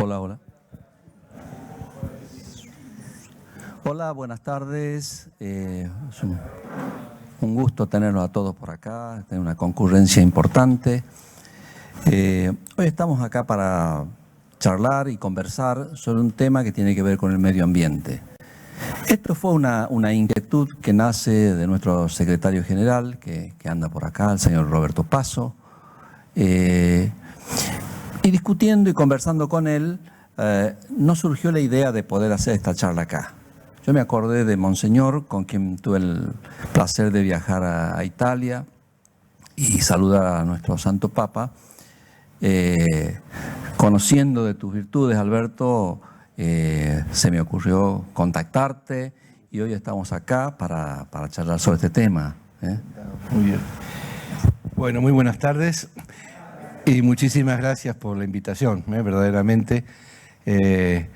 Hola, hola. Hola, buenas tardes. Es un gusto tenerlos a todos por acá, tener una concurrencia importante. Hoy estamos acá para charlar y conversar sobre un tema que tiene que ver con el medio ambiente. Esto fue una inquietud que nace de nuestro secretario general, que anda por acá, el señor Roberto Paso. Y discutiendo y conversando con él, nos surgió la idea de poder hacer esta charla acá. Yo me acordé de Monseñor, con quien tuve el placer de viajar a Italia y saludar a nuestro Santo Papa. Conociendo de tus virtudes, Alberto, se me ocurrió contactarte y hoy estamos acá para charlar sobre este tema. Muy bien. Bueno, muy buenas tardes y muchísimas gracias por la invitación, verdaderamente. Les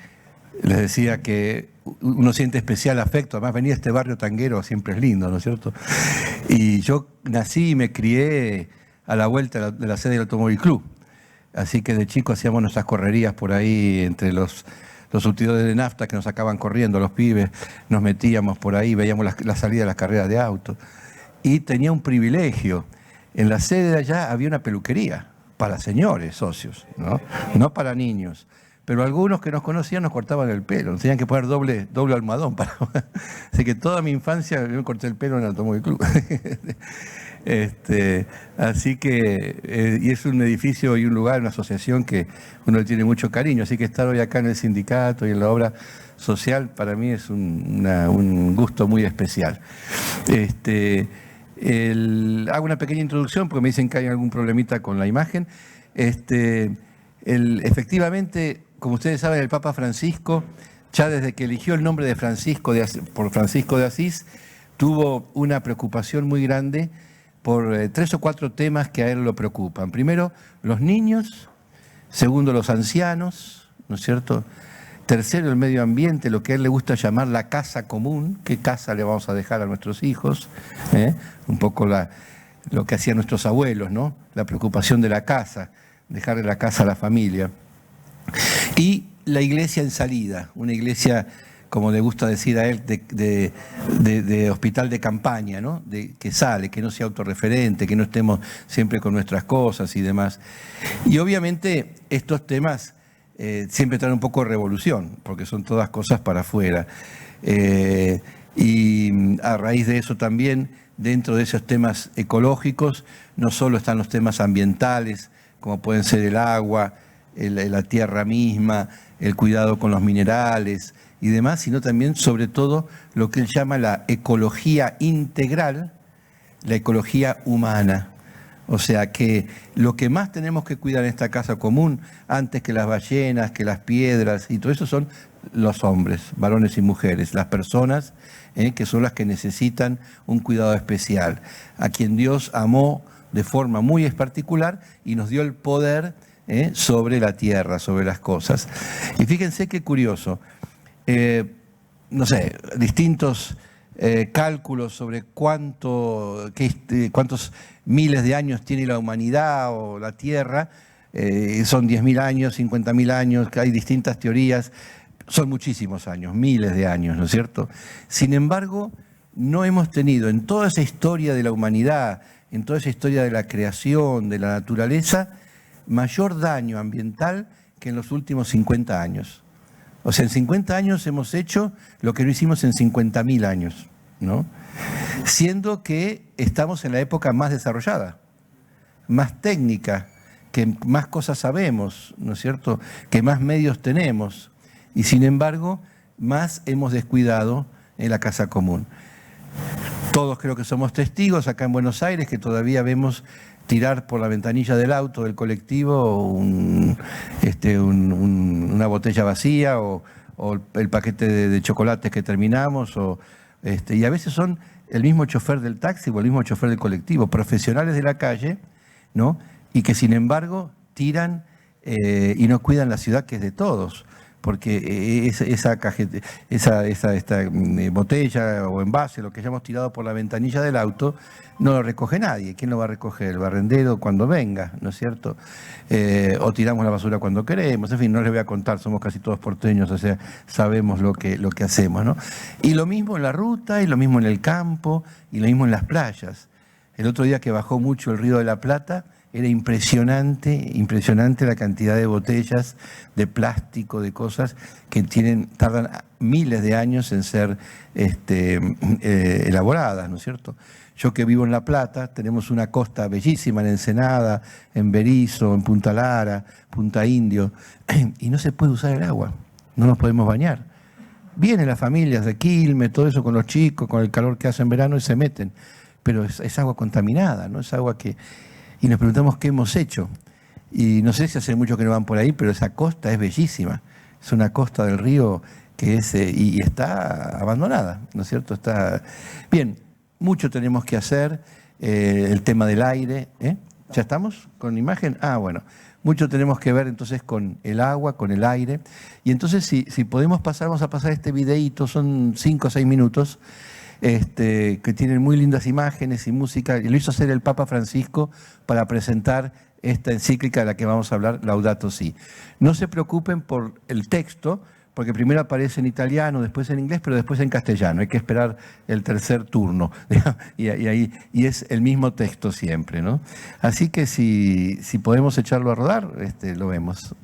decía que uno siente especial afecto, además venir a este barrio tanguero siempre es lindo, ¿no es cierto? Y yo nací y me crié a la vuelta de la sede del Automóvil Club, así que de chico hacíamos nuestras correrías por ahí entre los surtidores de nafta que nos sacaban corriendo, los pibes, nos metíamos por ahí, veíamos la salida de las carreras de autos. Y tenía un privilegio, en la sede de allá había una peluquería para señores socios, no para niños. Pero algunos que nos conocían nos cortaban el pelo, nos tenían que poner doble almohadón. Así que toda mi infancia yo me corté el pelo en el Automóvil Club. Así que, y es un edificio y un lugar, una asociación que uno le tiene mucho cariño. Así que estar hoy acá en el sindicato y en la obra social para mí es un gusto muy especial. Hago una pequeña introducción porque me dicen que hay algún problemita con la imagen. Efectivamente, como ustedes saben, el Papa Francisco, ya desde que eligió el nombre de por Francisco de Asís, tuvo una preocupación muy grande por 3 o 4 temas que a él lo preocupan. Primero, los niños. Segundo, los ancianos, ¿no es cierto? Tercero, el medio ambiente, lo que a él le gusta llamar la casa común. ¿Qué casa le vamos a dejar a nuestros hijos? Un poco lo que hacían nuestros abuelos, ¿no? La preocupación de la casa, dejarle la casa a la familia. Y la iglesia en salida, una iglesia, como le gusta decir a él, de hospital de campaña, ¿no? Que sale, que no sea autorreferente, que no estemos siempre con nuestras cosas y demás. Y obviamente estos temas siempre traen un poco de revolución, porque son todas cosas para afuera. Y a raíz de eso también, dentro de esos temas ecológicos, no solo están los temas ambientales, como pueden ser el agua, la tierra misma, el cuidado con los minerales y demás, sino también, sobre todo, lo que él llama la ecología integral, la ecología humana. O sea que lo que más tenemos que cuidar en esta casa común, antes que las ballenas, que las piedras y todo eso, son los hombres, varones y mujeres, las personas que son las que necesitan un cuidado especial, a quien Dios amó de forma muy particular y nos dio el poder sobre la tierra, sobre las cosas. Y fíjense qué curioso, no sé, distintos cálculos sobre cuántos miles de años tiene la humanidad o la Tierra, son 10.000 años, 50.000 años, que hay distintas teorías, son muchísimos años, miles de años, ¿no es cierto? Sin embargo, no hemos tenido en toda esa historia de la humanidad, en toda esa historia de la creación, de la naturaleza, mayor daño ambiental que en los últimos 50 años. O sea, en 50 años hemos hecho lo que no hicimos en 50.000 años, ¿no? Siendo que estamos en la época más desarrollada, más técnica, que más cosas sabemos, ¿no es cierto?, que más medios tenemos, y sin embargo, más hemos descuidado en la casa común. Todos creo que somos testigos acá en Buenos Aires que todavía vemos tirar por la ventanilla del auto, del colectivo, una botella vacía o el paquete de chocolates que terminamos, y a veces son el mismo chofer del taxi o el mismo chofer del colectivo, profesionales de la calle, ¿no? Y que sin embargo tiran y no cuidan la ciudad que es de todos. porque esta botella o envase, lo que hayamos tirado por la ventanilla del auto, no lo recoge nadie. ¿Quién lo va a recoger? El barrendero cuando venga, ¿no es cierto? O tiramos la basura cuando queremos. En fin, no les voy a contar, somos casi todos porteños, o sea, sabemos lo que hacemos, ¿no? Y lo mismo en la ruta, y lo mismo en el campo, y lo mismo en las playas. El otro día que bajó mucho el Río de la Plata, era impresionante, impresionante la cantidad de botellas, de plástico, de cosas que tardan miles de años en ser elaboradas, ¿no es cierto? Yo que vivo en La Plata, tenemos una costa bellísima en Ensenada, en Berizo, en Punta Lara, Punta Indio, y no se puede usar el agua, no nos podemos bañar. Vienen las familias de Quilmes, todo eso con los chicos, con el calor que hace en verano y se meten, pero es agua contaminada, ¿no? Es agua que... Y nos preguntamos qué hemos hecho. Y no sé si hace mucho que no van por ahí, pero esa costa es bellísima. Es una costa del río que es y está abandonada, ¿no es cierto? Está bien, mucho tenemos que hacer. El tema del aire. ¿Ya estamos con imagen? Ah, bueno. Mucho tenemos que ver entonces con el agua, con el aire. Y entonces si podemos pasar, vamos a pasar este videíto, son 5 o 6 minutos, que tienen muy lindas imágenes y música, y lo hizo hacer el Papa Francisco para presentar esta encíclica de la que vamos a hablar, Laudato Si. No se preocupen por el texto, porque primero aparece en italiano, después en inglés, pero después en castellano. Hay que esperar el tercer turno, y es el mismo texto siempre, ¿no? Así que si podemos echarlo a rodar, lo vemos.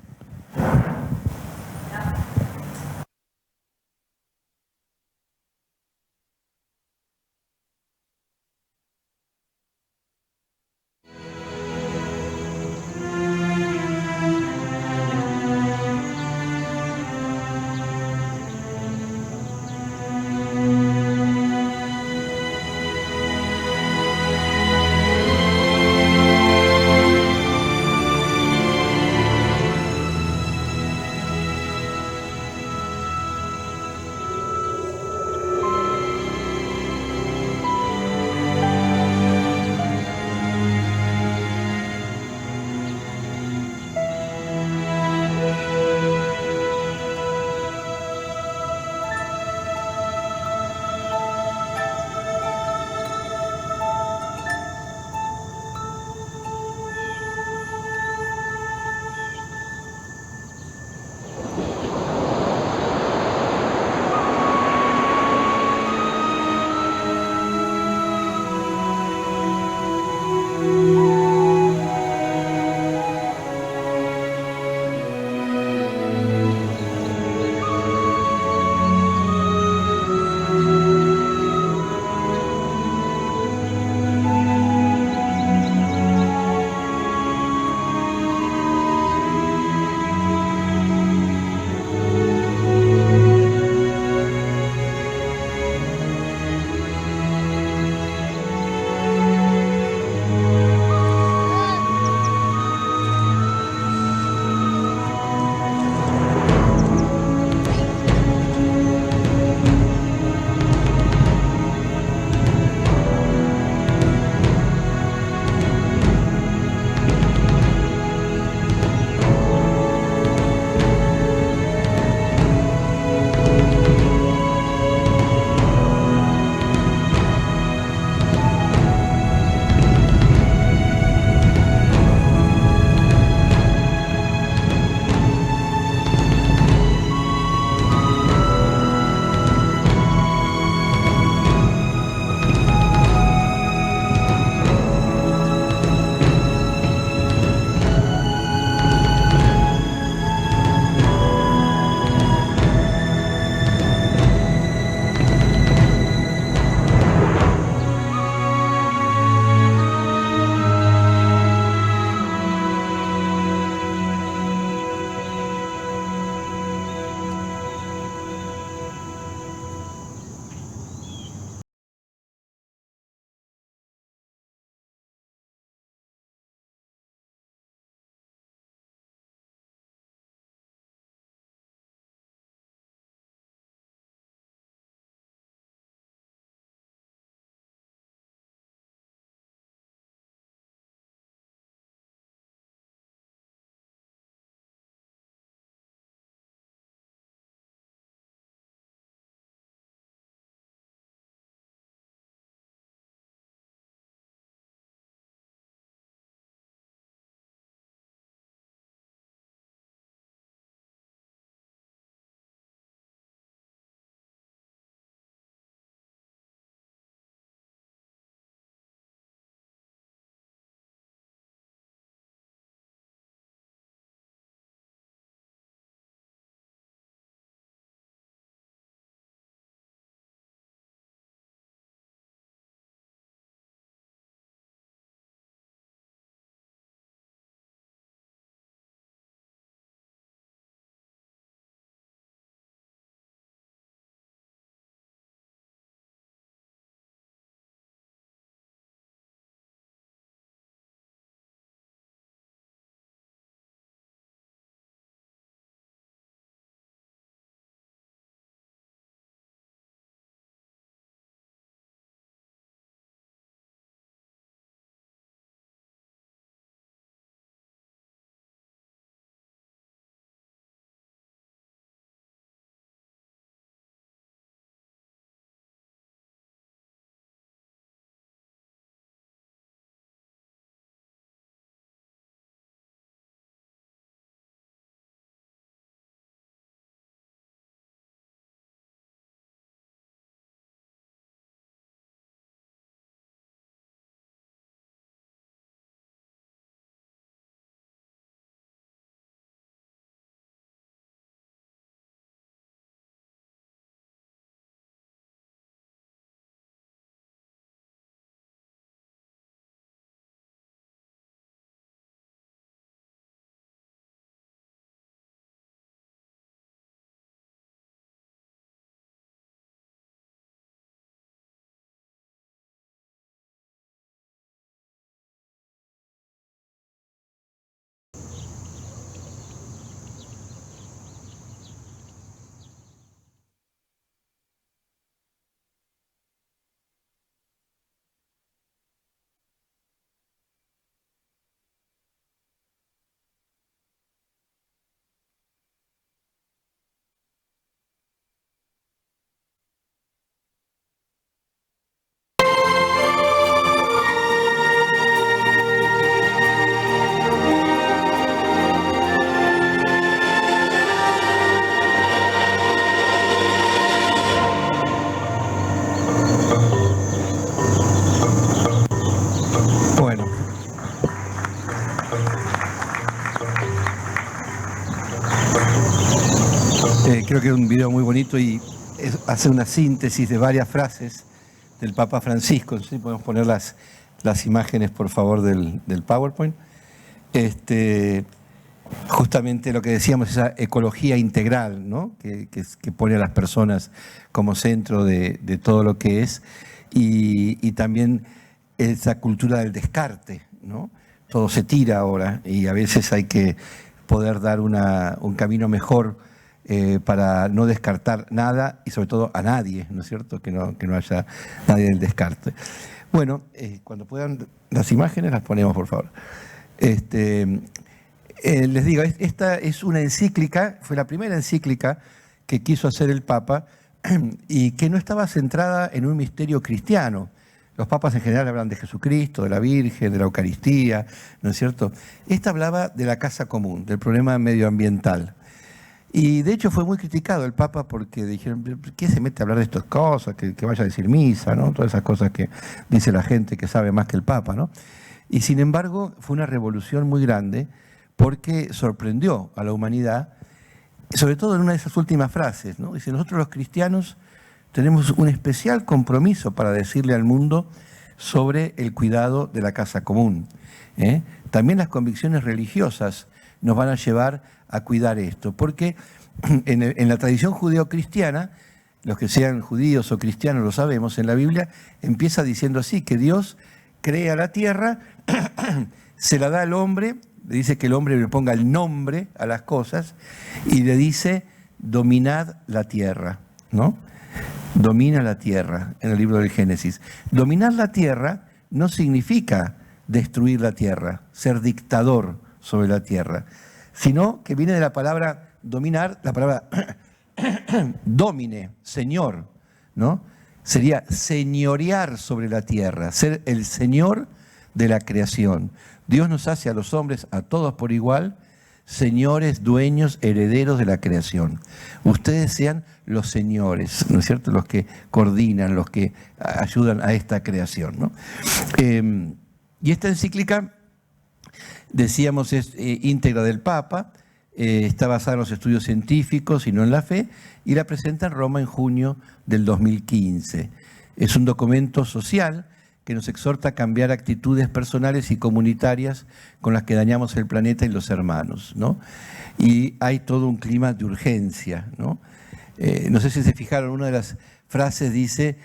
Bueno. Creo que es un video muy bonito y hace una síntesis de varias frases del Papa Francisco. ¿Sí? Podemos poner las imágenes, por favor, del PowerPoint. Justamente lo que decíamos, esa ecología integral, ¿no? que pone a las personas como centro de todo lo que es, y también esa cultura del descarte, ¿no? Todo se tira ahora y a veces hay que poder dar un camino mejor para no descartar nada y sobre todo a nadie, ¿no es cierto? Que no haya nadie del descarte. Bueno, cuando puedan las imágenes las ponemos, por favor. Les digo, esta es una encíclica, fue la primera encíclica que quiso hacer el Papa y que no estaba centrada en un misterio cristiano. Los papas en general hablan de Jesucristo, de la Virgen, de la Eucaristía, ¿no es cierto? Esta hablaba de la casa común, del problema medioambiental. Y de hecho fue muy criticado el Papa porque dijeron, ¿qué se mete a hablar de estas cosas? Que vaya a decir misa, ¿no? Todas esas cosas que dice la gente que sabe más que el Papa, ¿no? Y sin embargo fue una revolución muy grande porque sorprendió a la humanidad, sobre todo en una de esas últimas frases, ¿no? Dice, nosotros los cristianos tenemos un especial compromiso para decirle al mundo sobre el cuidado de la casa común. También las convicciones religiosas nos van a llevar a cuidar esto, porque en la tradición judeo-cristiana, los que sean judíos o cristianos lo sabemos, en la Biblia empieza diciendo así, que Dios crea la tierra, se la da al hombre, le dice que el hombre le ponga el nombre a las cosas y le dice, dominad la tierra, ¿no? Domina la tierra, en el libro del Génesis. Dominar la tierra no significa destruir la tierra, ser dictador sobre la tierra, sino que viene de la palabra dominar, la palabra domine, señor, ¿no? Sería señorear sobre la tierra, ser el señor de la creación. Dios nos hace a los hombres, a todos por igual, señores, dueños, herederos de la creación. Ustedes sean los señores, ¿no es cierto? Los que coordinan, los que ayudan a esta creación, ¿no? Y esta encíclica, decíamos, es íntegra del Papa, está basada en los estudios científicos y no en la fe, y la presenta en Roma en junio del 2015. Es un documento social que nos exhorta a cambiar actitudes personales y comunitarias con las que dañamos el planeta y los hermanos, ¿no? Y hay todo un clima de urgencia, ¿no? No sé si se fijaron, una de las frases dice,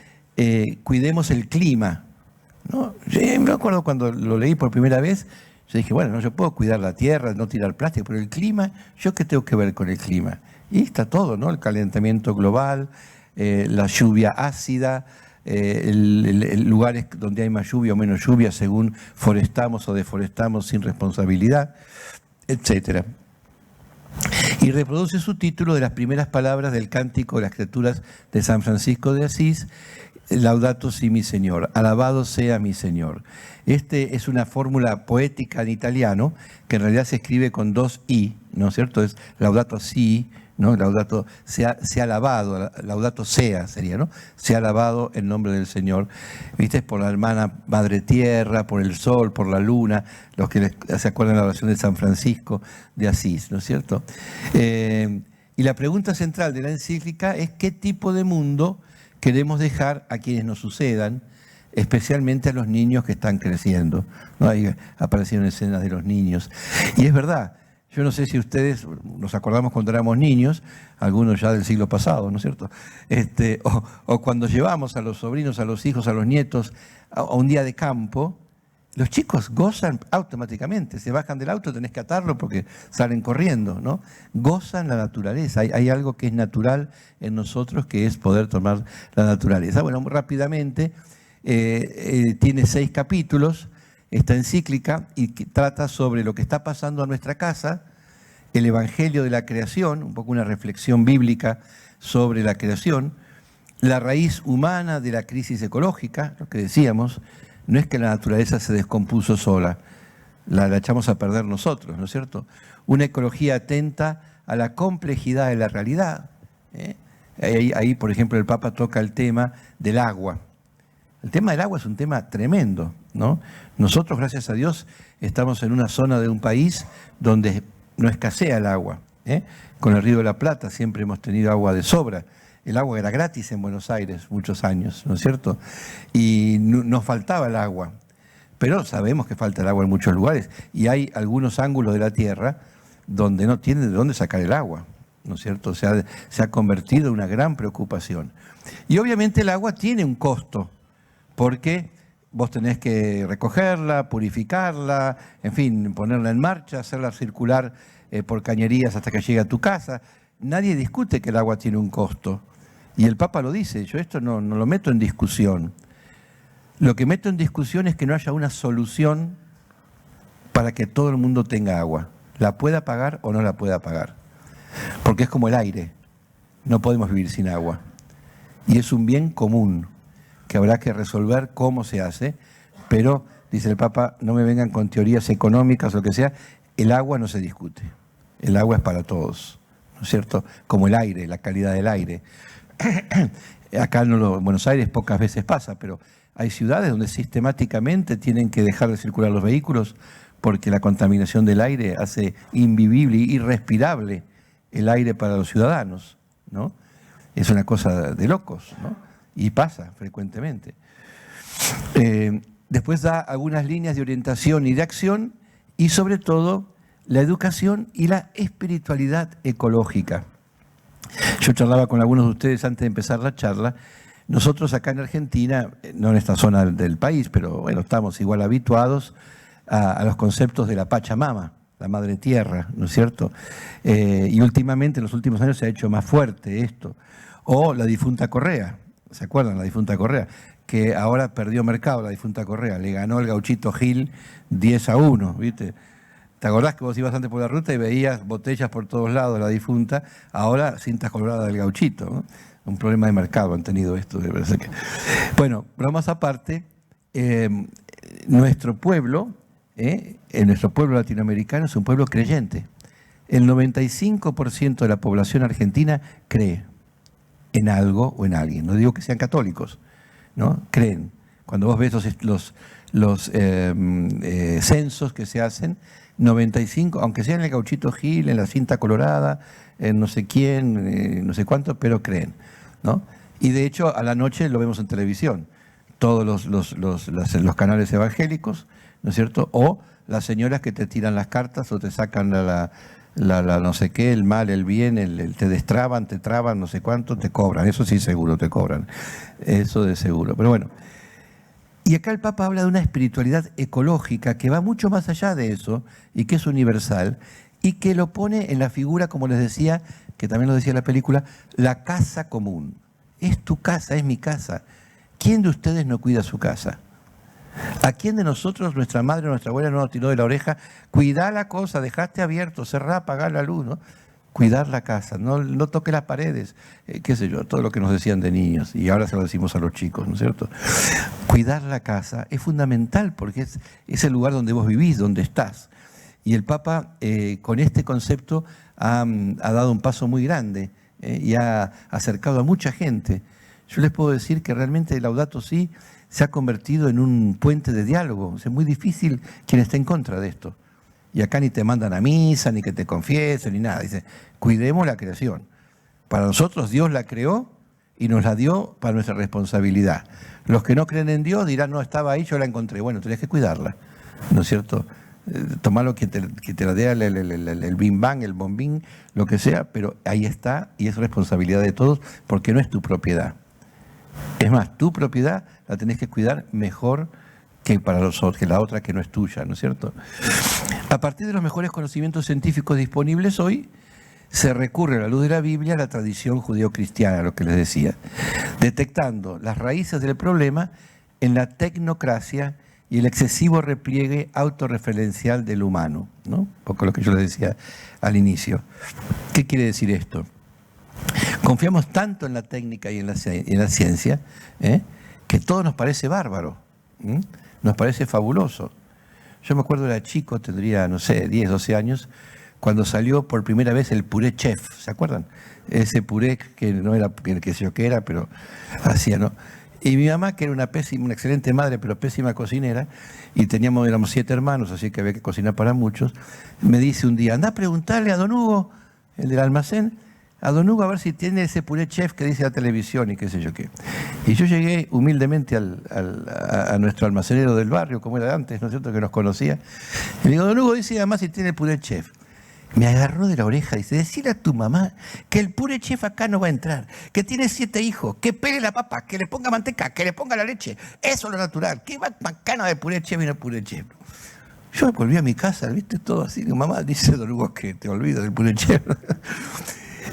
cuidemos el clima, ¿no? Yo me acuerdo cuando lo leí por primera vez, yo dije, bueno, no, yo puedo cuidar la tierra, no tirar plástico, pero el clima, ¿yo qué tengo que ver con el clima? Y está todo, ¿no? El calentamiento global, la lluvia ácida, lugares donde hay más lluvia o menos lluvia según forestamos o deforestamos sin responsabilidad, etc. Y reproduce su título de las primeras palabras del Cántico de las Criaturas de San Francisco de Asís, Laudato si mi Señor, alabado sea mi Señor. Es una fórmula poética en italiano que en realidad se escribe con dos i, ¿no es cierto? Es Laudato si, ¿no? Laudato sea alabado, Laudato sea sería, ¿no? Sea alabado el nombre del Señor. ¿Viste? Por la hermana Madre Tierra, por el sol, por la luna, los que se acuerdan de la oración de San Francisco de Asís, ¿no es cierto? Y la pregunta central de la encíclica es ¿qué tipo de mundo queremos dejar a quienes nos sucedan, especialmente a los niños que están creciendo, ¿no? Ahí aparecieron escenas de los niños. Y es verdad, yo no sé si ustedes nos acordamos cuando éramos niños, algunos ya del siglo pasado, ¿no es cierto? O cuando llevamos a los sobrinos, a los hijos, a los nietos a un día de campo, los chicos gozan automáticamente, se bajan del auto, tenés que atarlo porque salen corriendo, ¿no? Gozan la naturaleza, hay algo que es natural en nosotros que es poder tomar la naturaleza. Bueno, muy rápidamente, tiene 6 capítulos, esta encíclica, y que trata sobre lo que está pasando a nuestra casa, el Evangelio de la creación, un poco una reflexión bíblica sobre la creación, la raíz humana de la crisis ecológica, lo que decíamos, no es que la naturaleza se descompuso sola, la echamos a perder nosotros, ¿no es cierto? Una ecología atenta a la complejidad de la realidad. Ahí, por ejemplo, el Papa toca el tema del agua. El tema del agua es un tema tremendo, ¿no? Nosotros, gracias a Dios, estamos en una zona de un país donde no escasea el agua, ¿eh? Con el Río de la Plata siempre hemos tenido agua de sobra. El agua era gratis en Buenos Aires muchos años, ¿no es cierto? Y nos faltaba el agua. Pero sabemos que falta el agua en muchos lugares y hay algunos ángulos de la tierra donde no tienen de dónde sacar el agua, ¿no es cierto? Se ha convertido en una gran preocupación. Y obviamente el agua tiene un costo, porque vos tenés que recogerla, purificarla, en fin, ponerla en marcha, hacerla circular por cañerías hasta que llegue a tu casa. Nadie discute que el agua tiene un costo. Y el Papa lo dice, yo esto no lo meto en discusión. Lo que meto en discusión es que no haya una solución para que todo el mundo tenga agua. La pueda pagar o no la pueda pagar. Porque es como el aire. No podemos vivir sin agua. Y es un bien común que habrá que resolver cómo se hace. Pero, dice el Papa, no me vengan con teorías económicas o lo que sea. El agua no se discute. El agua es para todos, ¿no es cierto? Como el aire, la calidad del aire. Acá en Buenos Aires pocas veces pasa, pero hay ciudades donde sistemáticamente tienen que dejar de circular los vehículos porque la contaminación del aire hace invivible e irrespirable el aire para los ciudadanos, ¿no? Es una cosa de locos, ¿no? Y pasa frecuentemente. Después da algunas líneas de orientación y de acción y sobre todo la educación y la espiritualidad ecológica. Yo charlaba con algunos de ustedes antes de empezar la charla. Nosotros acá en Argentina, no en esta zona del país, pero bueno, estamos igual habituados a los conceptos de la Pachamama, la Madre Tierra, ¿no es cierto? Y últimamente, en los últimos años, se ha hecho más fuerte esto. O la difunta Correa, ¿se acuerdan? La difunta Correa, que ahora perdió mercado la difunta Correa, le ganó el Gauchito Gil 10-1, ¿viste? ¿Te acordás que vos ibas antes por la ruta y veías botellas por todos lados de la difunta? Ahora cintas coloradas del Gauchito, ¿no? Un problema de mercado han tenido esto. Bueno, bromas aparte, nuestro pueblo latinoamericano es un pueblo creyente. El 95% de la población argentina cree en algo o en alguien. No digo que sean católicos, ¿no? Creen. Cuando vos ves los censos que se hacen, 95, aunque sea en el Gauchito Gil, en la cinta colorada, en no sé quién, no sé cuánto, pero creen, ¿no? Y de hecho a la noche lo vemos en televisión, todos los canales evangélicos, ¿no es cierto? O las señoras que te tiran las cartas o te sacan la no sé qué, el mal, el bien, te destraban, te traban, no sé cuánto, te cobran, eso sí seguro te cobran, eso de seguro, pero bueno. Y acá el Papa habla de una espiritualidad ecológica que va mucho más allá de eso y que es universal y que lo pone en la figura, como les decía, que también lo decía la película, la casa común. Es tu casa, es mi casa. ¿Quién de ustedes no cuida su casa? ¿A quién de nosotros, nuestra madre o nuestra abuela no nos tiró de la oreja? Cuidá la cosa, dejaste abierto, cerrá, apagá la luz, ¿no? Cuidar la casa, no toque las paredes, qué sé yo, todo lo que nos decían de niños y ahora se lo decimos a los chicos, ¿no es cierto? Cuidar la casa es fundamental porque es el lugar donde vos vivís, donde estás. Y el Papa con este concepto ha dado un paso muy grande y ha acercado a mucha gente. Yo les puedo decir que realmente Laudato Si se ha convertido en un puente de diálogo. Es muy difícil quien esté en contra de esto. Y acá ni te mandan a misa, ni que te confiesen, ni nada. Dice, cuidemos la creación. Para nosotros Dios la creó y nos la dio para nuestra responsabilidad. Los que no creen en Dios dirán, no, estaba ahí, yo la encontré. Bueno, tenés que cuidarla, ¿no es cierto? Tomar lo que te la dé el bim bang, el bombín, lo que sea, pero ahí está y es responsabilidad de todos porque no es tu propiedad. Es más, tu propiedad la tenés que cuidar mejor que para los otros, que la otra que no es tuya, ¿no es cierto? A partir de los mejores conocimientos científicos disponibles hoy, se recurre a la luz de la Biblia a la tradición judeo-cristiana, lo que les decía, detectando las raíces del problema en la tecnocracia y el excesivo repliegue autorreferencial del humano, ¿no? Un poco lo que yo les decía al inicio. ¿Qué quiere decir esto? Confiamos tanto en la técnica y en la ciencia, que todo nos parece bárbaro, nos parece fabuloso. Yo me acuerdo, era chico, tendría, no sé, 10, 12 años, cuando salió por primera vez el puré chef, ¿se acuerdan? Ese puré que no era, que sé yo qué era, pero hacía, ¿no? Y mi mamá, que era una excelente madre, pero pésima cocinera, y éramos 7 hermanos, así que había que cocinar para muchos, me dice un día, anda a preguntarle a don Hugo, el del almacén, a don Hugo a ver si tiene ese puré chef que dice la televisión y qué sé yo qué. Y yo llegué humildemente a nuestro almacenero del barrio, como era antes, ¿no es cierto?, que nos conocía. Y le digo, don Hugo, dice además si tiene el puré chef. Me agarró de la oreja y dice, decile a tu mamá que el puré chef acá no va a entrar, que tiene 7 hijos, que pele la papa, que le ponga manteca, que le ponga la leche. Eso es lo natural. ¿Qué bacana de puré chef y no puré chef? Yo volví a mi casa, viste, todo así. Mamá, dice don Hugo que te olvidas del puré chef.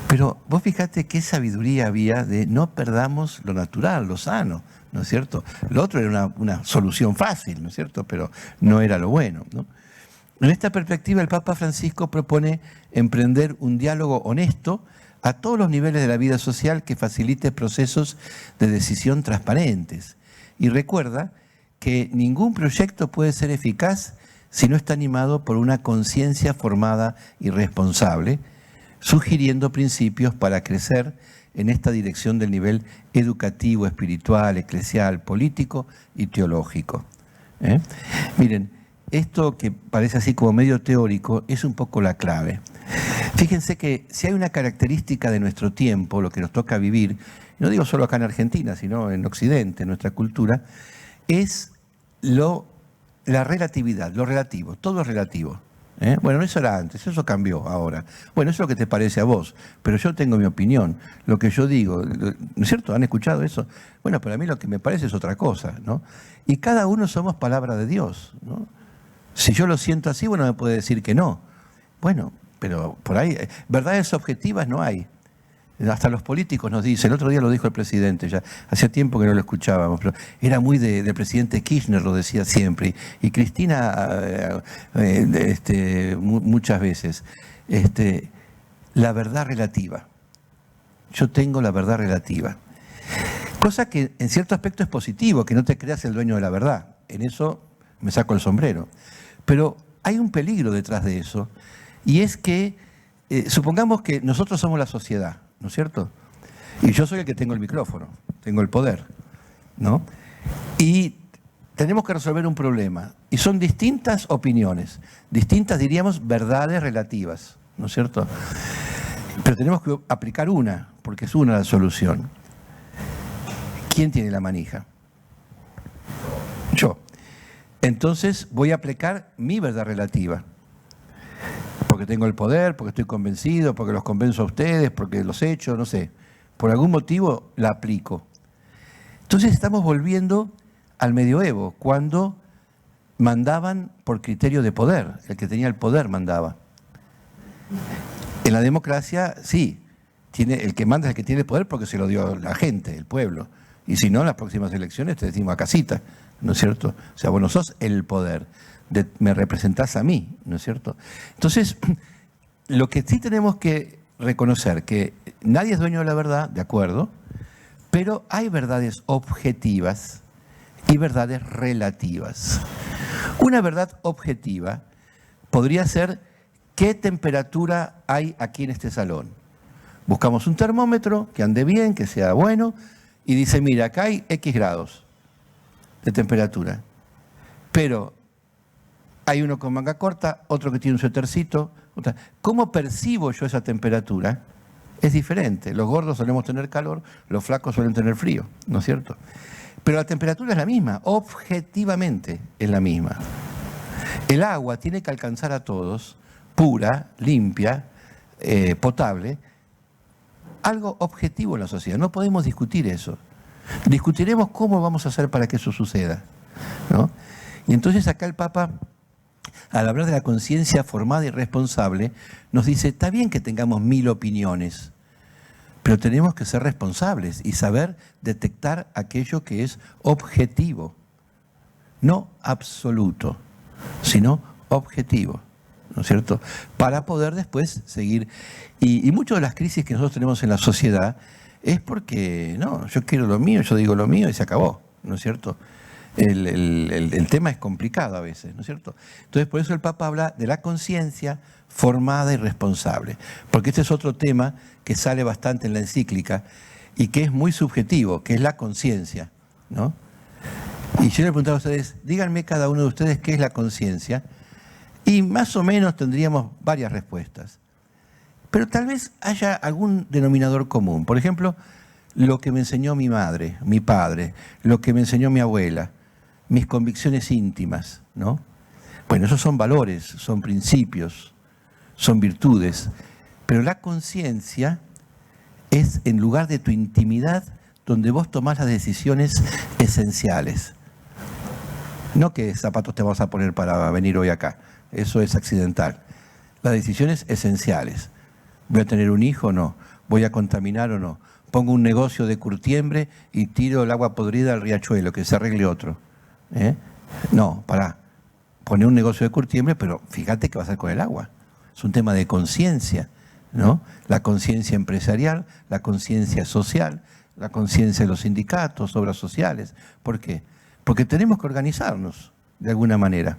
Pero vos fíjate qué sabiduría había de no perdamos lo natural, lo sano, ¿no es cierto? Lo otro era una solución fácil, ¿no es cierto? Pero no era lo bueno, ¿no? En esta perspectiva, el Papa Francisco propone emprender un diálogo honesto a todos los niveles de la vida social que facilite procesos de decisión transparentes. Y recuerda que ningún proyecto puede ser eficaz si no está animado por una conciencia formada y responsable, sugiriendo principios para crecer en esta dirección del nivel educativo, espiritual, eclesial, político y teológico. Miren, esto que parece así como medio teórico es un poco la clave. Fíjense que si hay una característica de nuestro tiempo, lo que nos toca vivir, no digo solo acá en Argentina, sino en Occidente, en nuestra cultura, es la relatividad, lo relativo, todo es relativo. Bueno, eso era antes, eso cambió ahora. Bueno, eso es lo que te parece a vos, pero yo tengo mi opinión, lo que yo digo, ¿no es cierto? ¿Han escuchado eso? Bueno, para mí lo que me parece es otra cosa, ¿no? Y cada uno somos palabra de Dios, ¿no? Si yo lo siento así, bueno, me puede decir que no. Bueno, pero por ahí, verdades objetivas no hay. Hasta los políticos nos dicen, el otro día lo dijo el presidente, ya hacía tiempo que no lo escuchábamos, pero era muy del presidente Kirchner, lo decía siempre, y Cristina muchas veces. La verdad relativa. Yo tengo la verdad relativa. Cosa que en cierto aspecto es positivo, que no te creas el dueño de la verdad. En eso me saco el sombrero. Pero hay un peligro detrás de eso, y es que, supongamos que nosotros somos la sociedad, ¿no es cierto? Y yo soy el que tengo el micrófono, tengo el poder, ¿no? Y tenemos que resolver un problema, y son distintas opiniones, distintas, diríamos, verdades relativas, ¿no es cierto? Pero tenemos que aplicar una, porque es una la solución. ¿Quién tiene la manija? Yo. Entonces voy a aplicar mi verdad relativa. Porque tengo el poder, porque estoy convencido, porque los convenzo a ustedes, porque los he hecho, no sé. Por algún motivo la aplico. Entonces estamos volviendo al medioevo, cuando mandaban por criterio de poder. El que tenía el poder mandaba. En la democracia, sí. El que manda es el que tiene el poder porque se lo dio la gente, el pueblo. Y si no, en las próximas elecciones te decimos a casita. ¿No es cierto? O sea, vos no sos el poder, me representás a mí, ¿no es cierto? Entonces, lo que sí tenemos que reconocer, que nadie es dueño de la verdad, de acuerdo, pero hay verdades objetivas y verdades relativas. Una verdad objetiva podría ser qué temperatura hay aquí en este salón. Buscamos un termómetro que ande bien, que sea bueno, y dice, mira, acá hay X grados de temperatura, pero hay uno con manga corta, otro que tiene un suétercito. ¿Cómo percibo yo esa temperatura? Es diferente. Los gordos solemos tener calor, los flacos suelen tener frío, ¿no es cierto? Pero la temperatura es la misma, objetivamente es la misma. El agua tiene que alcanzar a todos, pura, limpia, potable, algo objetivo en la sociedad. No podemos discutir eso. Discutiremos cómo vamos a hacer para que eso suceda, ¿no? Y entonces acá el Papa, al hablar de la conciencia formada y responsable, nos dice, está bien que tengamos 1000 opiniones, pero tenemos que ser responsables y saber detectar aquello que es objetivo, no absoluto, sino objetivo, ¿no es cierto? Para poder después seguir. Y muchas de las crisis que nosotros tenemos en la sociedad es porque, no, yo quiero lo mío, yo digo lo mío y se acabó, ¿no es cierto? El tema es complicado a veces, ¿no es cierto? Entonces, por eso el Papa habla de la conciencia formada y responsable, porque este es otro tema que sale bastante en la encíclica y que es muy subjetivo, que es la conciencia. ¿no? Y yo le preguntaba a ustedes, díganme cada uno de ustedes qué es la conciencia, y más o menos tendríamos varias respuestas. Pero tal vez haya algún denominador común. Por ejemplo, lo que me enseñó mi madre, mi padre, lo que me enseñó mi abuela, mis convicciones íntimas, ¿no? Bueno, esos son valores, son principios, son virtudes. Pero la conciencia es en lugar de tu intimidad donde vos tomás las decisiones esenciales. No qué zapatos te vas a poner para venir hoy acá, eso es accidental. Las decisiones esenciales. ¿Voy a tener un hijo o no? ¿Voy a contaminar o no? Pongo un negocio de curtiembre y tiro el agua podrida al riachuelo, que se arregle otro. No, pará. Poner un negocio de curtiembre, pero fíjate qué va a hacer con el agua. Es un tema de conciencia, ¿no? La conciencia empresarial, la conciencia social, la conciencia de los sindicatos, obras sociales. ¿Por qué? Porque tenemos que organizarnos de alguna manera.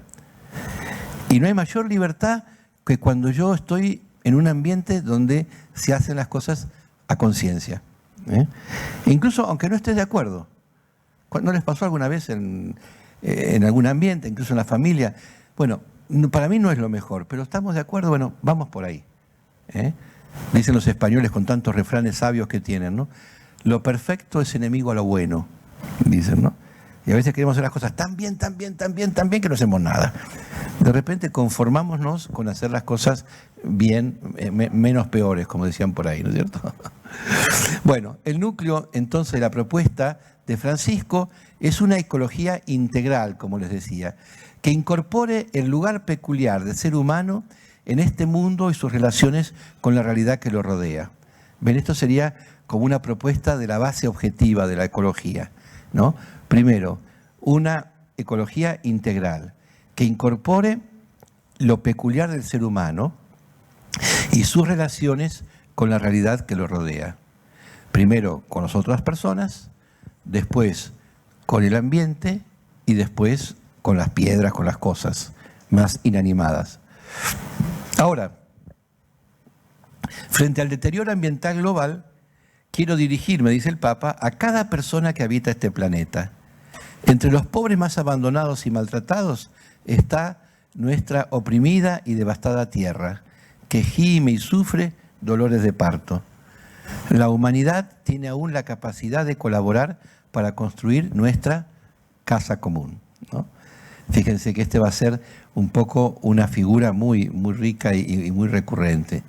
Y no hay mayor libertad que cuando yo estoy en un ambiente donde se hacen las cosas a conciencia. Incluso aunque no estés de acuerdo. ¿No les pasó alguna vez en algún ambiente, incluso en la familia? Bueno, para mí no es lo mejor, pero estamos de acuerdo, bueno, vamos por ahí. Dicen los españoles con tantos refranes sabios que tienen, ¿no? Lo perfecto es enemigo a lo bueno, dicen, ¿no? Y a veces queremos hacer las cosas tan bien, que no hacemos nada. De repente conformámonos con hacer las cosas bien, menos peores, como decían por ahí, ¿no es cierto? Bueno, el núcleo entonces de la propuesta de Francisco es una ecología integral, como les decía, que incorpore el lugar peculiar del ser humano en este mundo y sus relaciones con la realidad que lo rodea. ¿Ven? Esto sería como una propuesta de la base objetiva de la ecología, ¿no? Primero, una ecología integral que incorpore lo peculiar del ser humano y sus relaciones con la realidad que lo rodea. Primero con las otras personas, después con el ambiente y después con las piedras, con las cosas más inanimadas. Ahora, frente al deterioro ambiental global, quiero dirigirme, dice el Papa, a cada persona que habita este planeta. Entre los pobres más abandonados y maltratados está nuestra oprimida y devastada tierra, que gime y sufre dolores de parto. La humanidad tiene aún la capacidad de colaborar para construir nuestra casa común, ¿no? Fíjense que este va a ser un poco una figura muy, muy rica y muy recurrente.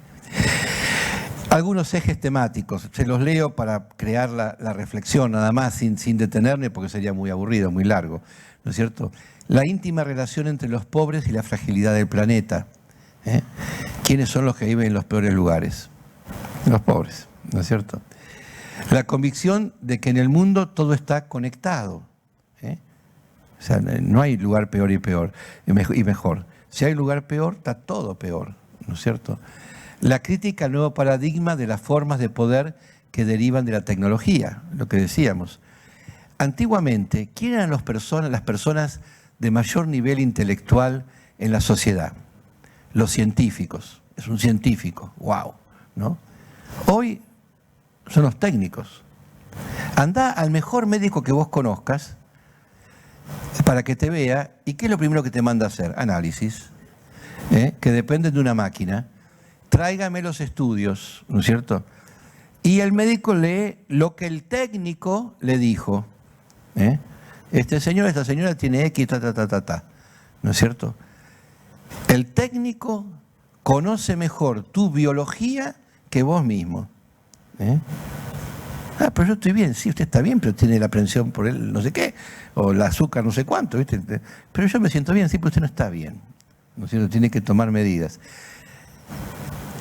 Algunos ejes temáticos, se los leo para crear la reflexión, nada más, sin detenerme, porque sería muy aburrido, muy largo, ¿no es cierto? La íntima relación entre los pobres y la fragilidad del planeta. ¿Quiénes son los que viven en los peores lugares? Los pobres, ¿no es cierto? La convicción de que en el mundo todo está conectado. O sea, no hay lugar peor y peor y mejor. Si hay lugar peor, está todo peor, ¿no es cierto? La crítica al nuevo paradigma de las formas de poder que derivan de la tecnología, lo que decíamos. Antiguamente, ¿quién eran las personas de mayor nivel intelectual en la sociedad? Los científicos. Es un científico, wow, ¿no? Hoy son los técnicos. Andá al mejor médico que vos conozcas para que te vea, ¿y qué es lo primero que te manda a hacer? Análisis, que dependen de una máquina. Tráigame los estudios, ¿no es cierto? Y el médico lee lo que el técnico le dijo. Este señor, esta señora tiene X, ¿no es cierto? El técnico conoce mejor tu biología que vos mismo. Pero yo estoy bien, sí, usted está bien, pero tiene la presión por él no sé qué, o el azúcar no sé cuánto, ¿viste? Pero yo me siento bien, sí, pero usted no está bien, ¿no es cierto? Tiene que tomar medidas.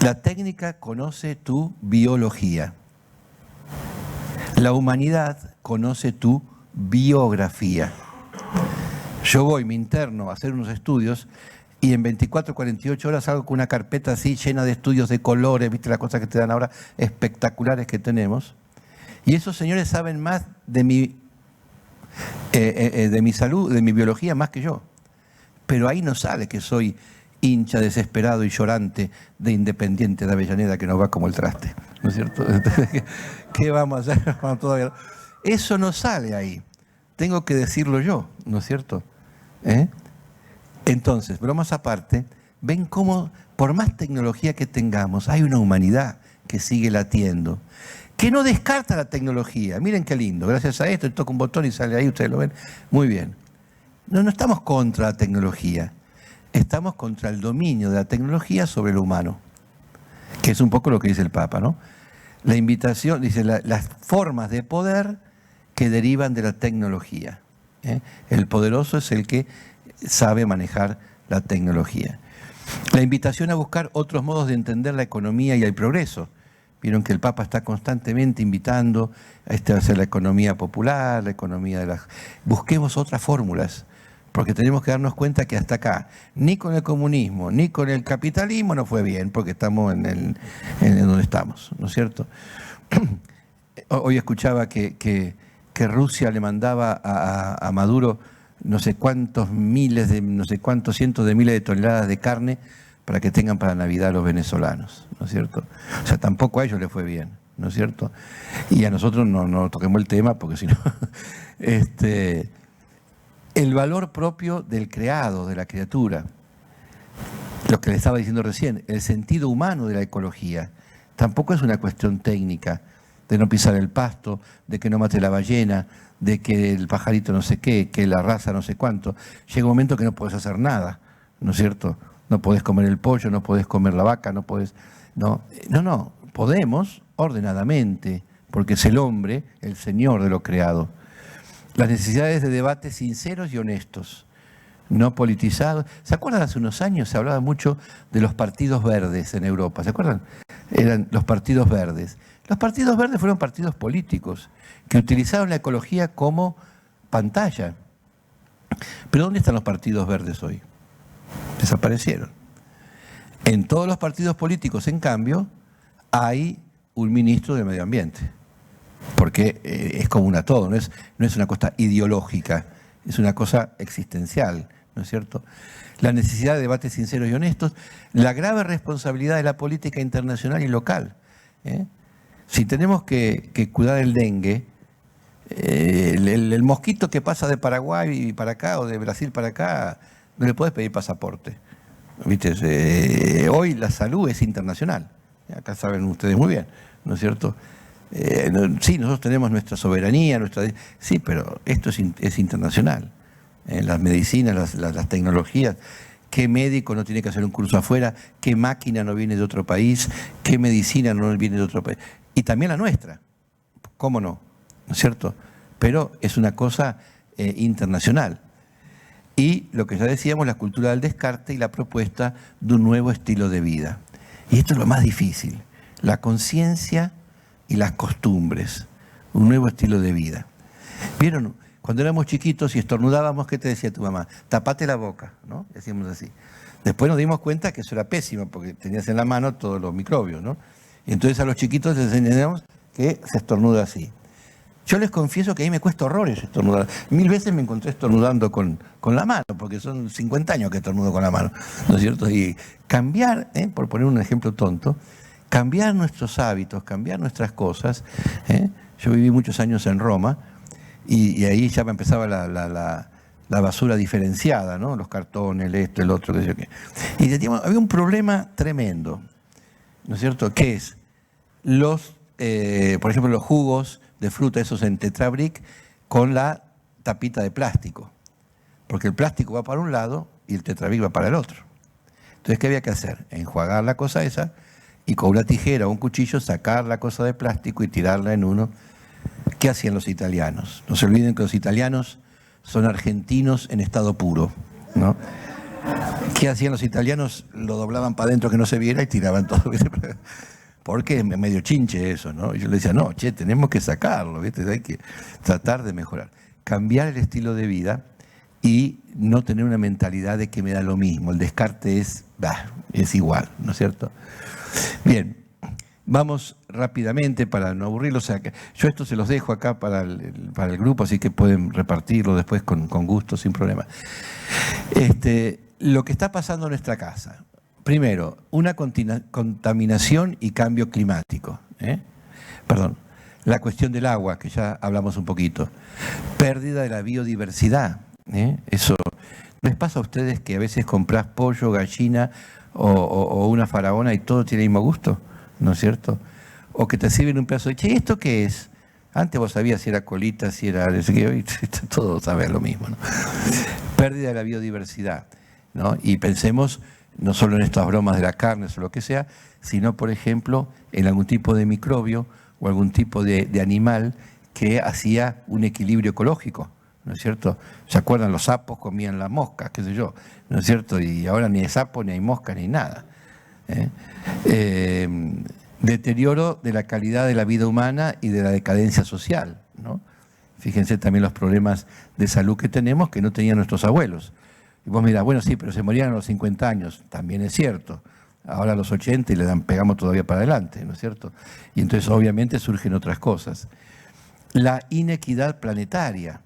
La técnica conoce tu biología. La humanidad conoce tu biografía. Yo voy, me interno a hacer unos estudios y en 24, 48 horas salgo con una carpeta así llena de estudios de colores, ¿viste? Las cosas que te dan ahora espectaculares que tenemos. Y esos señores saben más de mi salud, de mi biología, más que yo. Pero ahí no sale que soy hincha desesperado y llorante de Independiente de Avellaneda que nos va como el traste, ¿no es cierto? ¿Qué vamos a hacer? Todavía. Eso no sale ahí. tengo que decirlo yo, ¿no es cierto? Entonces, bromas aparte, ven cómo por más tecnología que tengamos, hay una humanidad que sigue latiendo, que no descarta la tecnología. Miren qué lindo, gracias a esto, toca un botón y sale ahí, ustedes lo ven. Muy bien. No estamos contra la tecnología, estamos contra el dominio de la tecnología sobre lo humano, que es un poco lo que dice el Papa, ¿no? La invitación, dice, las formas de poder que derivan de la tecnología. El poderoso es el que sabe manejar la tecnología. La invitación a buscar otros modos de entender la economía y el progreso. Vieron que el Papa está constantemente invitando a hacer la economía popular, la economía de las... Busquemos otras fórmulas, porque tenemos que darnos cuenta que hasta acá, ni con el comunismo, ni con el capitalismo nos fue bien, porque estamos en donde estamos, ¿no es cierto? Hoy escuchaba que Rusia le mandaba a Maduro no sé cuántos miles de, no sé cuántos cientos de miles de toneladas de carne para que tengan para Navidad los venezolanos, ¿no es cierto? O sea, tampoco a ellos les fue bien, ¿no es cierto? Y a nosotros no toquemos el tema porque si no... el valor propio del creado, de la criatura, lo que le estaba diciendo recién, el sentido humano de la ecología, tampoco es una cuestión técnica, de no pisar el pasto, de que no mate la ballena, de que el pajarito no sé qué, que la raza no sé cuánto. Llega un momento que no podés hacer nada, ¿no es cierto? No podés comer el pollo, no podés comer la vaca, no podés... No, podemos ordenadamente, porque es el hombre el señor de lo creado. Las necesidades de debates sinceros y honestos, no politizados. ¿Se acuerdan? Hace unos años se hablaba mucho de los partidos verdes en Europa, ¿se acuerdan? Eran los partidos verdes. Los partidos verdes fueron partidos políticos que utilizaron la ecología como pantalla. ¿Pero dónde están los partidos verdes hoy? Desaparecieron. En todos los partidos políticos, en cambio, hay un ministro de Medio Ambiente. Porque es común a todo, no es una cosa ideológica, es una cosa existencial, ¿no es cierto? La necesidad de debates sinceros y honestos, la grave responsabilidad de la política internacional y local. Si tenemos que cuidar el dengue, el mosquito que pasa de Paraguay para acá o de Brasil para acá, no le puedes pedir pasaporte. ¿Viste? Hoy la salud es internacional, acá saben ustedes muy bien, ¿no es cierto? Sí, nosotros tenemos nuestra soberanía, sí, pero esto es internacional. Las medicinas, las tecnologías, ¿qué médico no tiene que hacer un curso afuera? ¿Qué máquina no viene de otro país? ¿Qué medicina no viene de otro país? Y también la nuestra, ¿cómo no? ¿No es cierto? Pero es una cosa internacional. Y lo que ya decíamos, la cultura del descarte y la propuesta de un nuevo estilo de vida. Y esto es lo más difícil, la conciencia y las costumbres, un nuevo estilo de vida. ¿Vieron? Cuando éramos chiquitos y estornudábamos, ¿qué te decía tu mamá? Tapate la boca, ¿no? Decíamos así. Después nos dimos cuenta que eso era pésimo, porque tenías en la mano todos los microbios, ¿no? Y entonces a los chiquitos les enseñamos que se estornuda así. Yo les confieso que a mí me cuesta horrores estornudar. 1000 veces me encontré estornudando con la mano, porque son 50 años que estornudo con la mano, ¿no es cierto? Y cambiar, por poner un ejemplo tonto, cambiar nuestros hábitos, cambiar nuestras cosas. Yo viví muchos años en Roma y ahí ya me empezaba la basura diferenciada, ¿no? Los cartones, esto, el otro, qué sé yo qué. Y había un problema tremendo, ¿no es cierto? ¿Qué es? Por ejemplo, los jugos de fruta, esos en tetrabric, con la tapita de plástico. Porque el plástico va para un lado y el tetrabric va para el otro. Entonces, ¿qué había que hacer? Enjuagar la cosa esa y con una tijera o un cuchillo sacar la cosa de plástico y tirarla en uno. ¿Qué hacían los italianos? No se olviden que los italianos son argentinos en estado puro, ¿no? ¿Qué hacían los italianos? Lo doblaban para adentro que no se viera y tiraban todo. Porque es medio chinche eso, ¿no? Y yo le decía, no, tenemos que sacarlo, ¿viste? Hay que tratar de mejorar. Cambiar el estilo de vida y no tener una mentalidad de que me da lo mismo. El descarte es igual, ¿no es cierto? Bien, vamos rápidamente para no aburrirlos. O sea, yo esto se los dejo acá para el grupo, así que pueden repartirlo después con gusto, sin problema. Lo que está pasando en nuestra casa. Primero, una contaminación y cambio climático. La cuestión del agua, que ya hablamos un poquito. Pérdida de la biodiversidad. Eso, ¿no les pasa a ustedes que a veces compras pollo, gallina o una faraona y todo tiene el mismo gusto? ¿No es cierto? O que te sirven un pedazo de, che, ¿esto qué es? Antes vos sabías si era colita, si era... Hoy todo sabe lo mismo, ¿no? Pérdida de la biodiversidad, ¿no? Y pensemos no solo en estas bromas de la carne o lo que sea, sino, por ejemplo, en algún tipo de microbio o algún tipo de animal que hacía un equilibrio ecológico, ¿no es cierto? ¿Se acuerdan? Los sapos comían las moscas, qué sé yo, ¿no es cierto? Y ahora ni hay sapo, ni hay mosca, ni nada. Deterioro de la calidad de la vida humana y de la decadencia social, ¿no? Fíjense también los problemas de salud que tenemos que no tenían nuestros abuelos. Y vos mirás, bueno, sí, pero se morían a los 50 años, también es cierto. Ahora a los 80 y pegamos todavía para adelante, ¿no es cierto? Y entonces obviamente surgen otras cosas. La inequidad planetaria,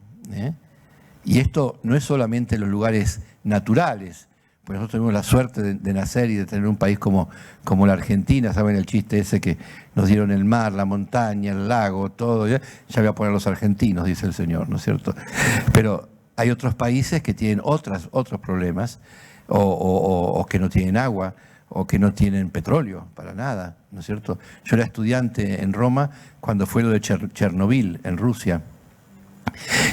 y esto no es solamente en los lugares naturales, pues nosotros tuvimos la suerte de nacer y de tener un país como la Argentina, ¿saben el chiste ese que nos dieron el mar, la montaña, el lago, todo? Ya voy a poner los argentinos, dice el señor, ¿no es cierto? Pero hay otros países que tienen otros problemas, o que no tienen agua, o que no tienen petróleo, para nada, ¿no es cierto? Yo era estudiante en Roma cuando fue lo de Chernobyl, en Rusia.